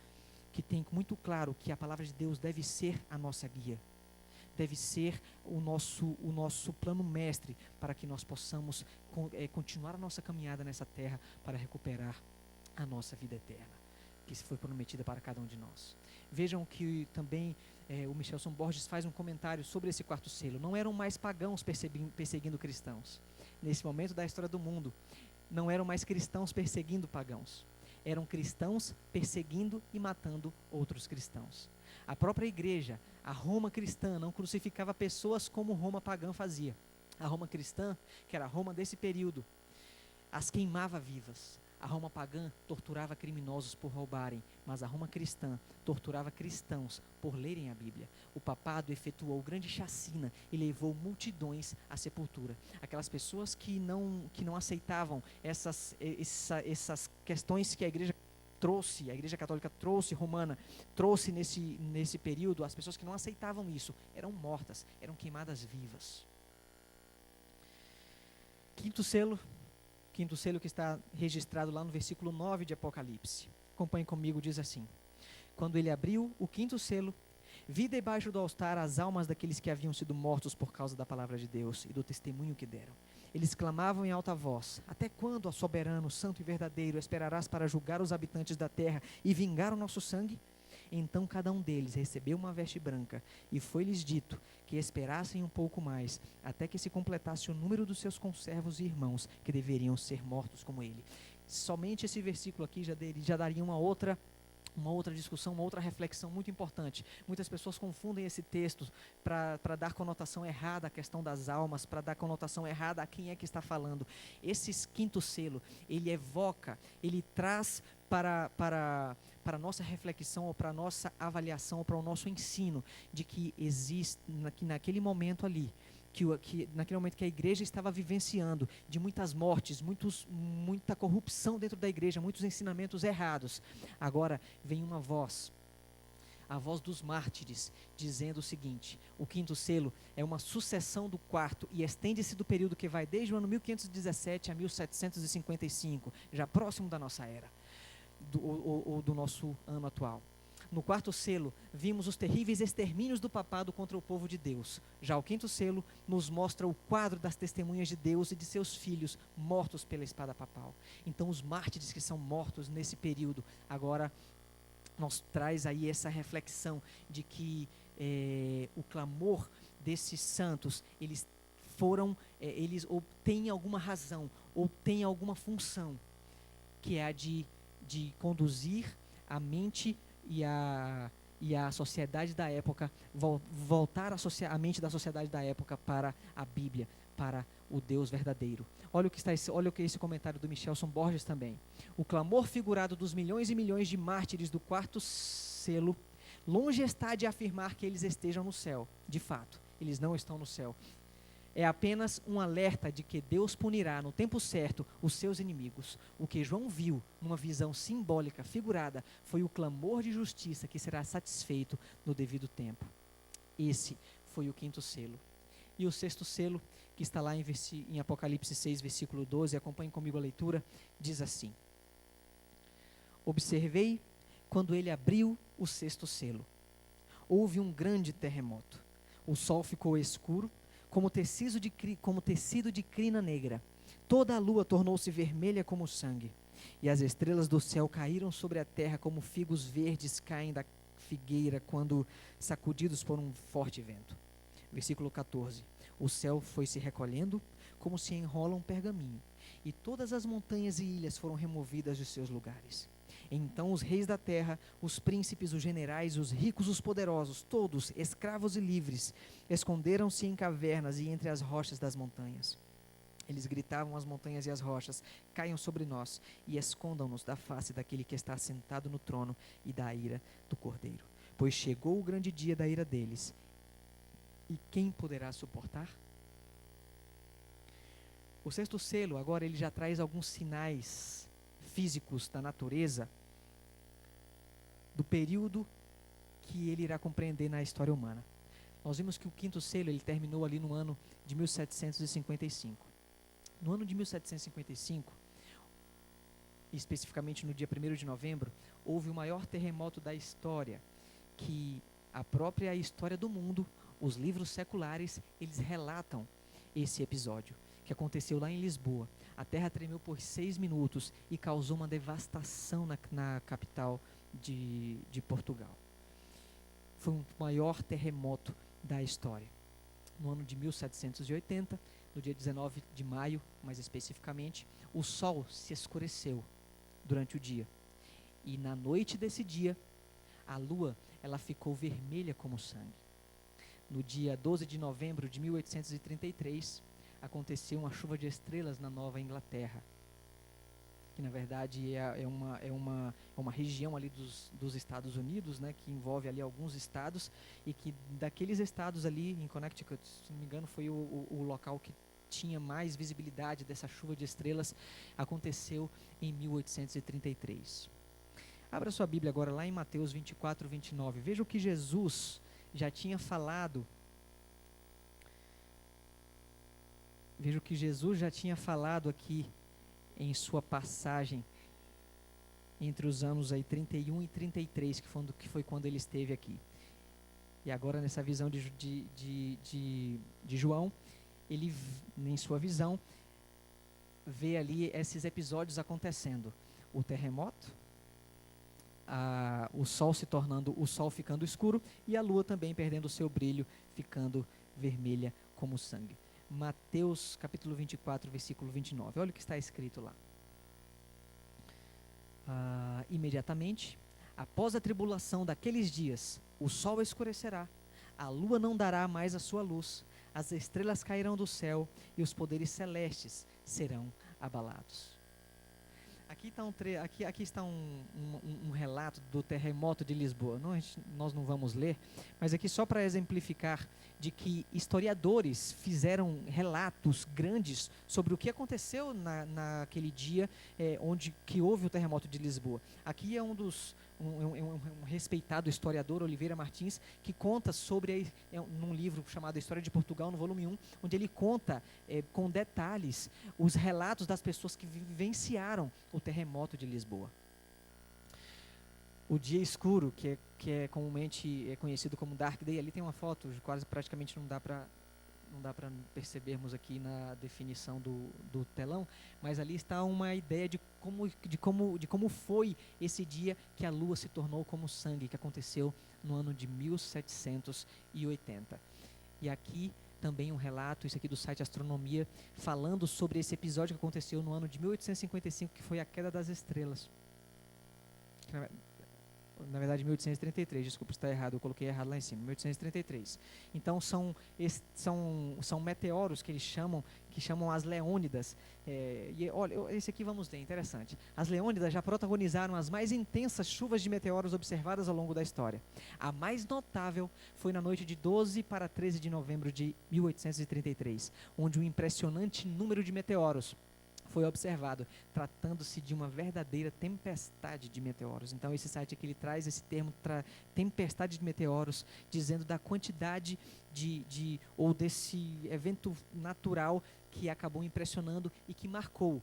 que tem muito claro que a palavra de Deus deve ser a nossa guia, deve ser o nosso plano mestre para que nós possamos continuar a nossa caminhada nessa terra para recuperar a nossa vida eterna, que foi prometida para cada um de nós. Vejam que também o Michelson Borges faz um comentário sobre esse quarto selo. Não eram mais pagãos perseguindo cristãos. Nesse momento da história do mundo, não eram mais cristãos perseguindo pagãos. Eram cristãos perseguindo e matando outros cristãos. A própria igreja, a Roma cristã, não crucificava pessoas como Roma pagã fazia. A Roma cristã, que era a Roma desse período, as queimava vivas. A Roma pagã torturava criminosos por roubarem, mas a Roma cristã torturava cristãos por lerem a Bíblia. O papado efetuou grande chacina e levou multidões à sepultura. Aquelas pessoas que não aceitavam essas questões que a igreja trouxe, a igreja católica trouxe, romana, trouxe nesse período, as pessoas que não aceitavam isso, eram mortas, eram queimadas vivas. Quinto selo que está registrado lá no versículo 9 de Apocalipse. Acompanhe comigo, diz assim: quando ele abriu o quinto selo, vi debaixo do altar as almas daqueles que haviam sido mortos por causa da palavra de Deus e do testemunho que deram. Eles clamavam em alta voz: até quando, ó soberano, santo e verdadeiro, esperarás para julgar os habitantes da terra e vingar o nosso sangue? Então cada um deles recebeu uma veste branca, e foi-lhes dito que esperassem um pouco mais, até que se completasse o número dos seus conservos e irmãos, que deveriam ser mortos como ele. Somente esse versículo aqui já daria uma outra discussão, uma outra reflexão muito importante. Muitas pessoas confundem esse texto para dar conotação errada à questão das almas, para dar conotação errada a quem é que está falando. Esse quinto selo, ele evoca, ele traz para a nossa reflexão, ou para a nossa avaliação, ou para o nosso ensino, de que existe, naquele momento ali, naquele momento que a igreja estava vivenciando, de muitas mortes, muita corrupção dentro da igreja, muitos ensinamentos errados, agora vem uma voz, a voz dos mártires, dizendo o seguinte: o quinto selo é uma sucessão do quarto e estende-se do período que vai desde o ano 1517 a 1755, já próximo da nossa era, do nosso ano atual. No quarto selo, vimos os terríveis extermínios do papado contra o povo de Deus. Já o quinto selo nos mostra o quadro das testemunhas de Deus e de seus filhos mortos pela espada papal. Então, os mártires que são mortos nesse período, agora nos traz aí essa reflexão de que o clamor desses santos, eles ou têm alguma razão, ou têm alguma função, que é a de conduzir a mente e a sociedade da época, voltar a mente da sociedade da época para a Bíblia, para o Deus verdadeiro. Olha o que é esse comentário do Michelson Borges também. O clamor figurado dos milhões e milhões de mártires do quarto selo, longe está de afirmar que eles estejam no céu. De fato, eles não estão no céu. É apenas um alerta de que Deus punirá no tempo certo os seus inimigos. O que João viu numa visão simbólica, figurada, foi o clamor de justiça que será satisfeito no devido tempo. Esse foi o quinto selo. E o sexto selo, que está lá em Apocalipse 6, versículo 12, acompanhe comigo a leitura, diz assim: Observei quando ele abriu o sexto selo. Houve um grande terremoto. O sol ficou escuro, como tecido de crina negra. Toda a lua tornou-se vermelha como sangue. E as estrelas do céu caíram sobre a terra como figos verdes caem da figueira quando sacudidos por um forte vento. Versículo 14. O céu foi se recolhendo como se enrola um pergaminho, e todas as montanhas e ilhas foram removidas de seus lugares. Então os reis da terra, os príncipes, os generais, os ricos, os poderosos, todos, escravos e livres, esconderam-se em cavernas e entre as rochas das montanhas. Eles gritavam às montanhas e às rochas: caiam sobre nós e escondam-nos da face daquele que está sentado no trono e da ira do Cordeiro. Pois chegou o grande dia da ira deles. E quem poderá suportar? O sexto selo, agora, ele já traz alguns sinais físicos da natureza do período que ele irá compreender na história humana. Nós vimos que o quinto selo ele terminou ali no ano de 1755. No ano de 1755, especificamente no dia 1º de novembro, houve o maior terremoto da história, que a própria história do mundo, os livros seculares, eles relatam esse episódio, que aconteceu lá em Lisboa. A terra tremeu por 6 minutos e causou uma devastação na capital de Portugal. Foi o maior terremoto da história. No ano de 1780, no dia 19 de maio, mais especificamente, o sol se escureceu durante o dia. E na noite desse dia, a lua ela ficou vermelha como sangue. No dia 12 de novembro de 1833, aconteceu uma chuva de estrelas na Nova Inglaterra, que na verdade é uma região ali dos Estados Unidos, né, que envolve ali alguns estados, e que daqueles estados ali em Connecticut, se não me engano, foi o local que tinha mais visibilidade dessa chuva de estrelas, aconteceu em 1833. Abra sua Bíblia agora lá em Mateus 24, 29. Veja o que Jesus já tinha falado. Veja o que Jesus já tinha falado aqui em sua passagem entre os anos aí 31 e 33, que foi quando ele esteve aqui. E agora nessa visão de João, ele, em sua visão, vê ali esses episódios acontecendo. O terremoto, o sol ficando escuro e a lua também perdendo o seu brilho, ficando vermelha como sangue. Mateus capítulo 24, versículo 29. Olha o que está escrito lá. Imediatamente, após a tribulação daqueles dias, o sol escurecerá, a lua não dará mais a sua luz, as estrelas cairão do céu e os poderes celestes serão abalados. Aqui está um relato do terremoto de Lisboa. Nós não vamos ler, mas aqui só para exemplificar de que historiadores fizeram relatos grandes sobre o que aconteceu naquele dia que houve o terremoto de Lisboa. Aqui é um respeitado historiador, Oliveira Martins, que conta sobre, num livro chamado História de Portugal, no volume 1, onde ele conta com detalhes os relatos das pessoas que vivenciaram o terremoto de Lisboa. O dia escuro, que é comumente conhecido como Dark Day, ali tem uma foto, quase praticamente não dá para percebermos aqui na definição do telão, mas ali está uma ideia de como foi esse dia que a lua se tornou como sangue, que aconteceu no ano de 1780. E aqui também um relato, isso aqui do site Astronomia, falando sobre esse episódio que aconteceu no ano de 1855, que foi a queda das estrelas. Na verdade, 1833, desculpa, está errado, eu coloquei errado lá em cima, 1833. Então, são meteoros que eles chamam as Leônidas. Olha, esse aqui vamos ler, interessante. As Leônidas já protagonizaram as mais intensas chuvas de meteoros observadas ao longo da história. A mais notável foi na noite de 12 para 13 de novembro de 1833, onde um impressionante número de meteoros foi observado, tratando-se de uma verdadeira tempestade de meteoros. Então, esse site aqui ele traz esse termo, tempestade de meteoros, dizendo da quantidade ou desse evento natural que acabou impressionando e que marcou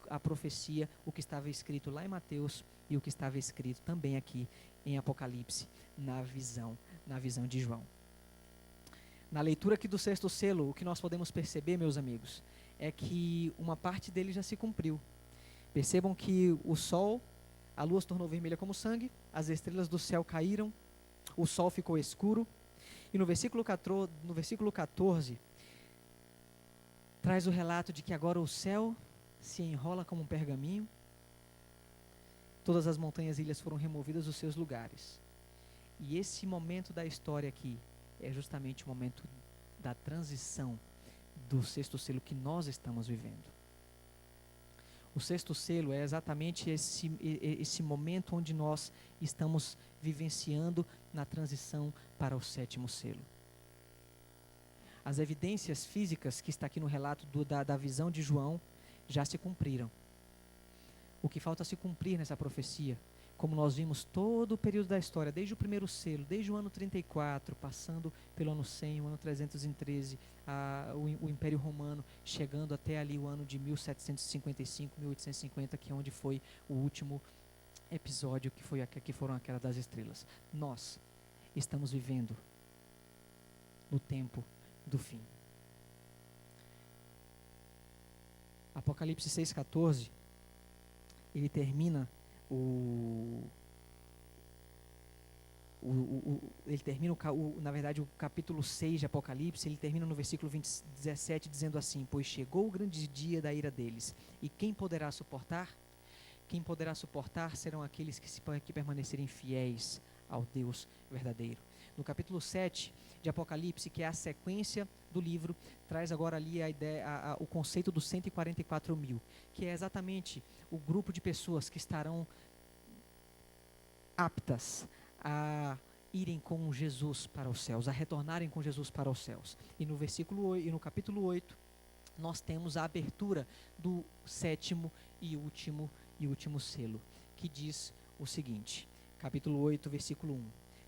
a profecia, o que estava escrito lá em Mateus e o que estava escrito também aqui em Apocalipse, na visão de João. Na leitura aqui do sexto selo, o que nós podemos perceber, meus amigos, é que uma parte dele já se cumpriu. Percebam que o sol, a lua se tornou vermelha como sangue, as estrelas do céu caíram, o sol ficou escuro, e no versículo 14, traz o relato de que agora o céu se enrola como um pergaminho, todas as montanhas e ilhas foram removidas dos seus lugares. E esse momento da história aqui é justamente o momento da transição do sexto selo que nós estamos vivendo. O sexto selo é exatamente esse momento onde nós estamos vivenciando na transição para o sétimo selo. As evidências físicas que está aqui no relato da visão de João já se cumpriram. O que falta se cumprir nessa profecia, como nós vimos todo o período da história, desde o primeiro selo, desde o ano 34, passando pelo ano 100, o ano 313, o Império Romano, chegando até ali o ano de 1755, 1850, que é onde foi o último episódio, que foram aquelas das estrelas. Nós estamos vivendo no tempo do fim. Apocalipse 6,14, ele termina na verdade, o capítulo 6 de Apocalipse, ele termina no versículo 17, dizendo assim: pois chegou o grande dia da ira deles, e quem poderá suportar? Quem poderá suportar serão aqueles que permanecerem fiéis ao Deus verdadeiro. No capítulo 7 de Apocalipse, que é a sequência do livro, traz agora ali a ideia, o conceito dos 144 mil, que é exatamente o grupo de pessoas que estarão aptas a irem com Jesus para os céus, a retornarem com Jesus para os céus. E no capítulo 8, nós temos a abertura do sétimo e último selo, que diz o seguinte, capítulo 8, versículo 1.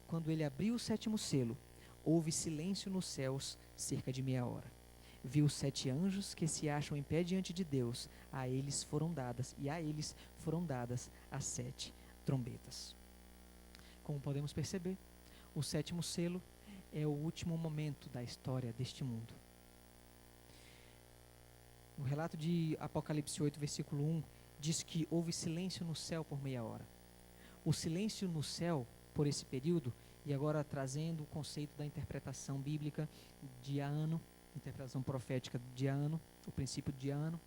Quando ele abriu o sétimo selo, houve silêncio nos céus cerca de meia hora. Viu 7 anjos que se acham em pé diante de Deus, a eles foram dadas as 7 trombetas. Como podemos perceber, o sétimo selo é o último momento da história deste mundo. No relato de Apocalipse 8, versículo 1, diz que houve silêncio no céu por meia hora. O silêncio no céu, por esse período, e agora trazendo o conceito da interpretação bíblica de ano, interpretação profética de ano, o princípio de ano,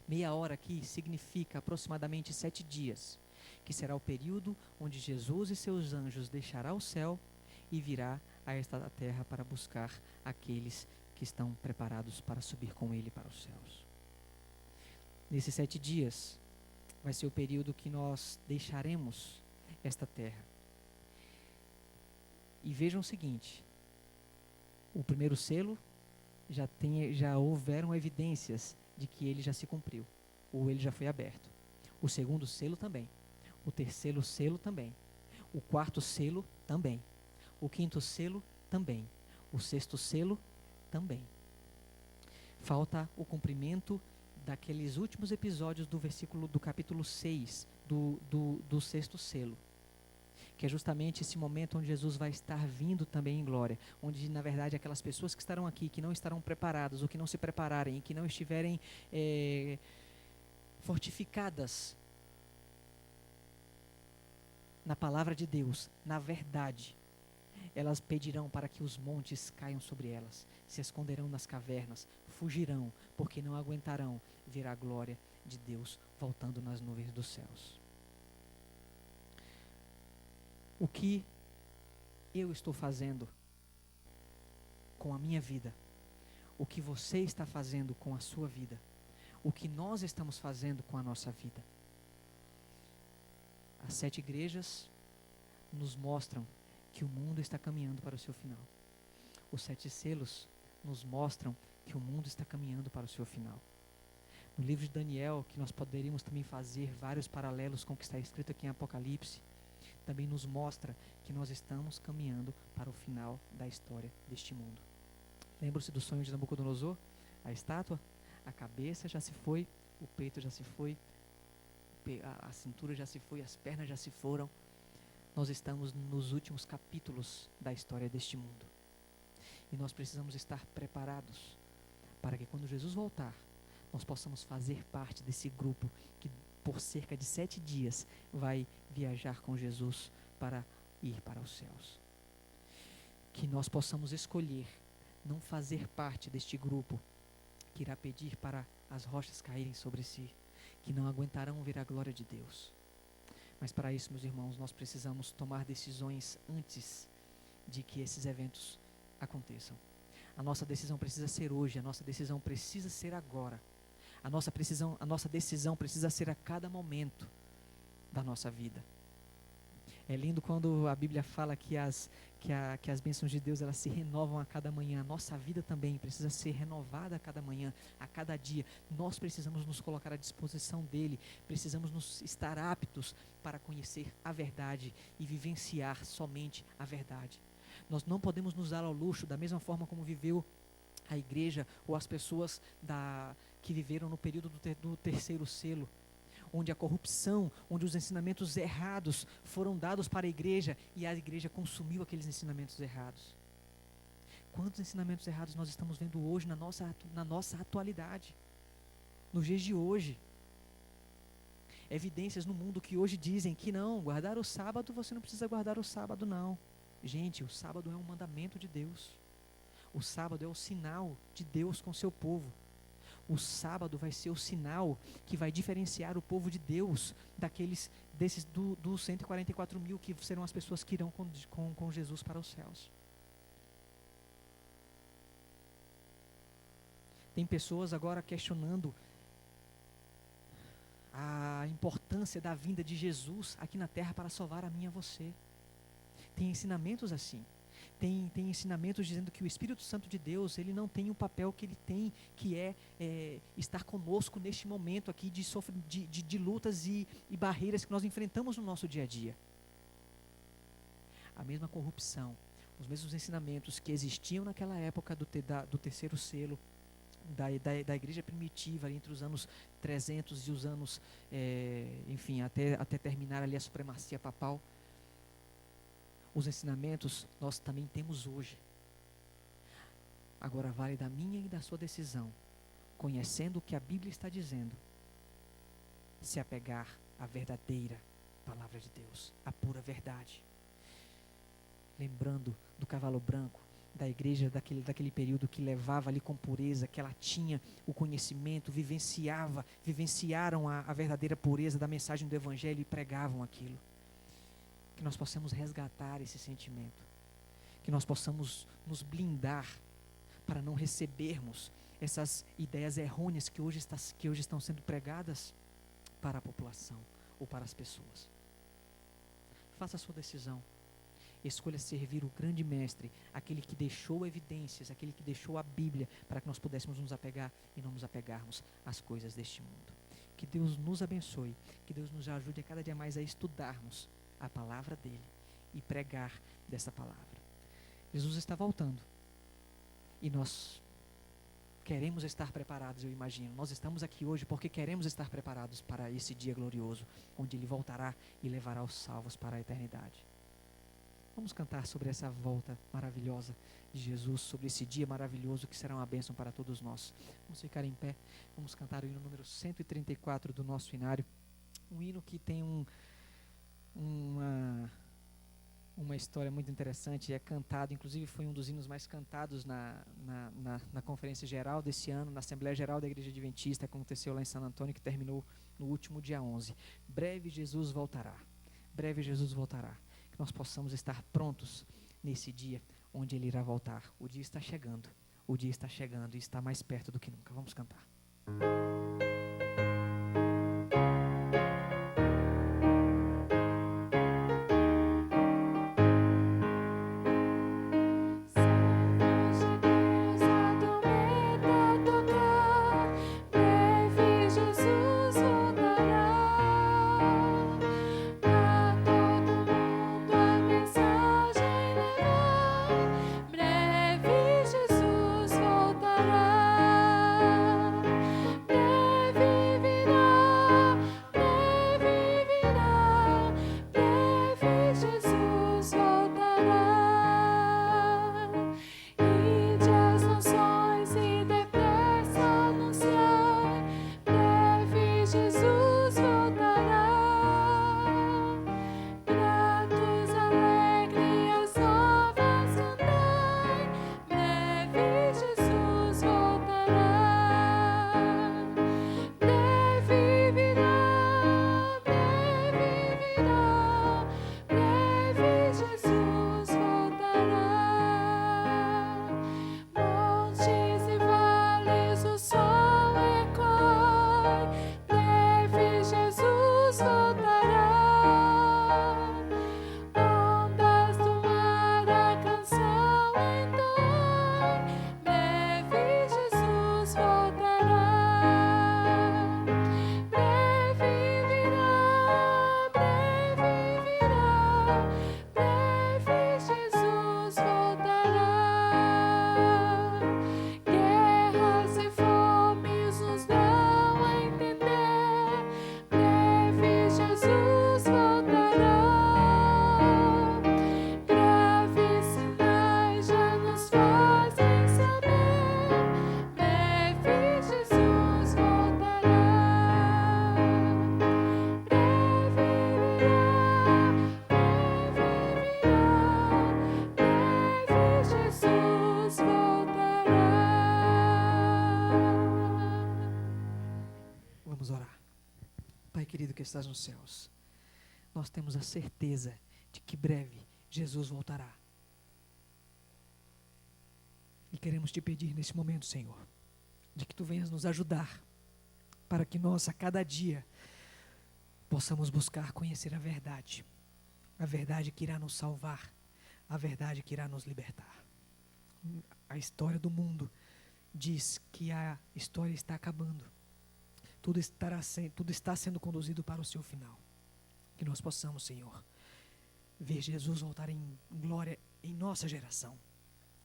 meia hora aqui significa aproximadamente 7 dias, que será o período onde Jesus e seus anjos deixará o céu e virá a esta terra para buscar aqueles que estão preparados para subir com ele para os céus. Nesses 7 dias vai ser o período que nós deixaremos esta terra. E vejam o seguinte, o primeiro selo já houveram evidências de que ele já se cumpriu, ou ele já foi aberto. O segundo selo também. O terceiro selo também. O quarto selo também. O quinto selo também. O sexto selo também. Falta o cumprimento daqueles últimos episódios do capítulo 6 do sexto selo, que é justamente esse momento onde Jesus vai estar vindo também em glória, onde na verdade aquelas pessoas que estarão aqui, que não estarão preparadas, ou que não se prepararem, e que não estiverem fortificadas na palavra de Deus, na verdade, elas pedirão para que os montes caiam sobre elas, se esconderão nas cavernas, fugirão, porque não aguentarão ver a glória de Deus voltando nas nuvens dos céus. O que eu estou fazendo com a minha vida, o que você está fazendo com a sua vida, o que nós estamos fazendo com a nossa vida. As 7 igrejas nos mostram que o mundo está caminhando para o seu final. Os 7 selos nos mostram que o mundo está caminhando para o seu final. no livro de Daniel, que nós poderíamos também fazer vários paralelos com o que está escrito aqui em Apocalipse, também nos mostra que nós estamos caminhando para o final da história deste mundo. Lembra-se do sonho de Nabucodonosor? A estátua, a cabeça já se foi, o peito já se foi, a cintura já se foi, as pernas já se foram. Nós estamos nos últimos capítulos da história deste mundo. E nós precisamos estar preparados para que quando Jesus voltar, nós possamos fazer parte desse grupo que por cerca de 7 dias vai viajar com Jesus para ir para os céus. Que nós possamos escolher não fazer parte deste grupo que irá pedir para as rochas caírem sobre si, que não aguentarão ver a glória de Deus. Mas para isso, meus irmãos, nós precisamos tomar decisões antes de que esses eventos aconteçam. A nossa decisão precisa ser hoje, a nossa decisão precisa ser agora. A nossa decisão precisa ser a cada momento da nossa vida. É lindo quando a Bíblia fala que as bênçãos de Deus elas se renovam a cada manhã. A nossa vida também precisa ser renovada a cada manhã, a cada dia. Nós precisamos nos colocar à disposição dEle, precisamos nos estar aptos para conhecer a verdade e vivenciar somente a verdade. Nós não podemos nos dar ao luxo, da mesma forma como viveu a igreja ou as pessoas que viveram no período do terceiro selo, onde a corrupção, onde os ensinamentos errados foram dados para a igreja e a igreja consumiu aqueles ensinamentos errados. Quantos ensinamentos errados nós estamos vendo hoje na nossa atualidade, nos dias de hoje? Evidências no mundo que hoje dizem que não, guardar o sábado, você não precisa guardar o sábado não. Gente, o sábado é um mandamento de Deus. O sábado é o sinal de Deus com seu povo. O sábado vai ser o sinal que vai diferenciar o povo de Deus dos 144 mil que serão as pessoas que irão com Jesus para os céus. Tem pessoas agora questionando a importância da vinda de Jesus aqui na terra para salvar a mim e a você. Tem ensinamentos assim. Tem ensinamentos dizendo que o Espírito Santo de Deus, ele não tem o papel que ele tem, que é estar conosco neste momento aqui de lutas e barreiras que nós enfrentamos no nosso dia a dia. A mesma corrupção, os mesmos ensinamentos que existiam naquela época do terceiro selo, da igreja primitiva, entre os anos 300 e os anos, enfim, até terminar ali a supremacia papal. Os ensinamentos nós também temos hoje. Agora vale da minha e da sua decisão, conhecendo o que a Bíblia está dizendo, se apegar à verdadeira palavra de Deus, à pura verdade. Lembrando do cavalo branco, da igreja daquele período que levava ali com pureza, que ela tinha o conhecimento, vivenciaram a verdadeira pureza da mensagem do Evangelho e pregavam aquilo. Que nós possamos resgatar esse sentimento, que nós possamos nos blindar para não recebermos essas ideias errôneas que hoje estão sendo pregadas para a população ou para as pessoas. Faça a sua decisão. Escolha servir o grande mestre, aquele que deixou evidências, aquele que deixou a Bíblia, para que nós pudéssemos nos apegar e não nos apegarmos às coisas deste mundo. Que Deus nos abençoe, que Deus nos ajude a cada dia mais a estudarmos a palavra dele e pregar dessa palavra. Jesus está voltando e nós queremos estar preparados, eu imagino. Nós estamos aqui hoje porque queremos estar preparados para esse dia glorioso, onde ele voltará e levará os salvos para a eternidade. Vamos cantar sobre essa volta maravilhosa de Jesus, sobre esse dia maravilhoso que será uma bênção para todos nós. Vamos ficar em pé, vamos cantar o hino número 134 do nosso hinário, um hino que tem uma história muito interessante, é cantado, inclusive foi um dos hinos mais cantados na conferência geral desse ano, na Assembleia Geral da Igreja Adventista, que aconteceu lá em San Antônio, que terminou no último dia 11. Breve Jesus voltará, breve Jesus voltará, que nós possamos estar prontos nesse dia onde ele irá voltar. O dia está chegando e está mais perto do que nunca. Vamos cantar. Breve Vamos orar. Pai querido que estás nos céus, nós temos a certeza de que breve Jesus voltará. E queremos te pedir nesse momento, Senhor, de que tu venhas nos ajudar, para que nós a cada dia possamos buscar conhecer a verdade que irá nos salvar, a verdade que irá nos libertar. A história do mundo diz que a história está acabando, tudo está sendo conduzido para o seu final. Que nós possamos, Senhor, ver Jesus voltar em glória em nossa geração,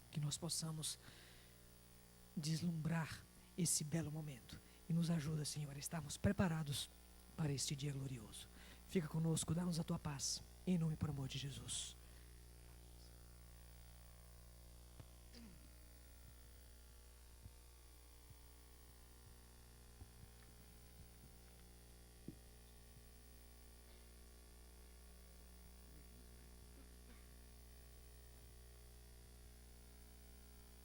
que nós possamos deslumbrar esse belo momento, e nos ajuda, Senhor, a estarmos preparados para este dia glorioso. Fica conosco, dá-nos a tua paz, em nome e por amor de Jesus.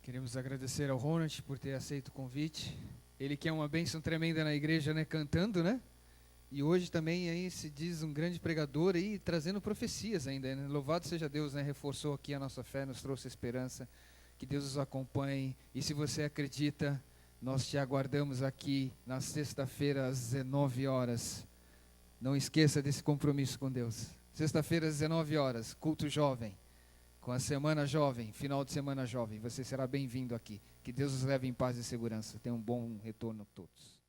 Queremos agradecer ao Ronald por ter aceito o convite. Ele que é uma bênção tremenda na igreja, né, cantando, né? E hoje também aí se diz um grande pregador aí, trazendo profecias ainda, né? Louvado seja Deus, né? Reforçou aqui a nossa fé, nos trouxe esperança. Que Deus os acompanhe. E se você acredita, nós te aguardamos aqui na sexta-feira às 19 horas. Não esqueça desse compromisso com Deus. Sexta-feira às 19 horas, culto jovem. Com a Semana Jovem, final de Semana Jovem. Você será bem-vindo aqui. Que Deus os leve em paz e segurança. Tenha um bom retorno a todos.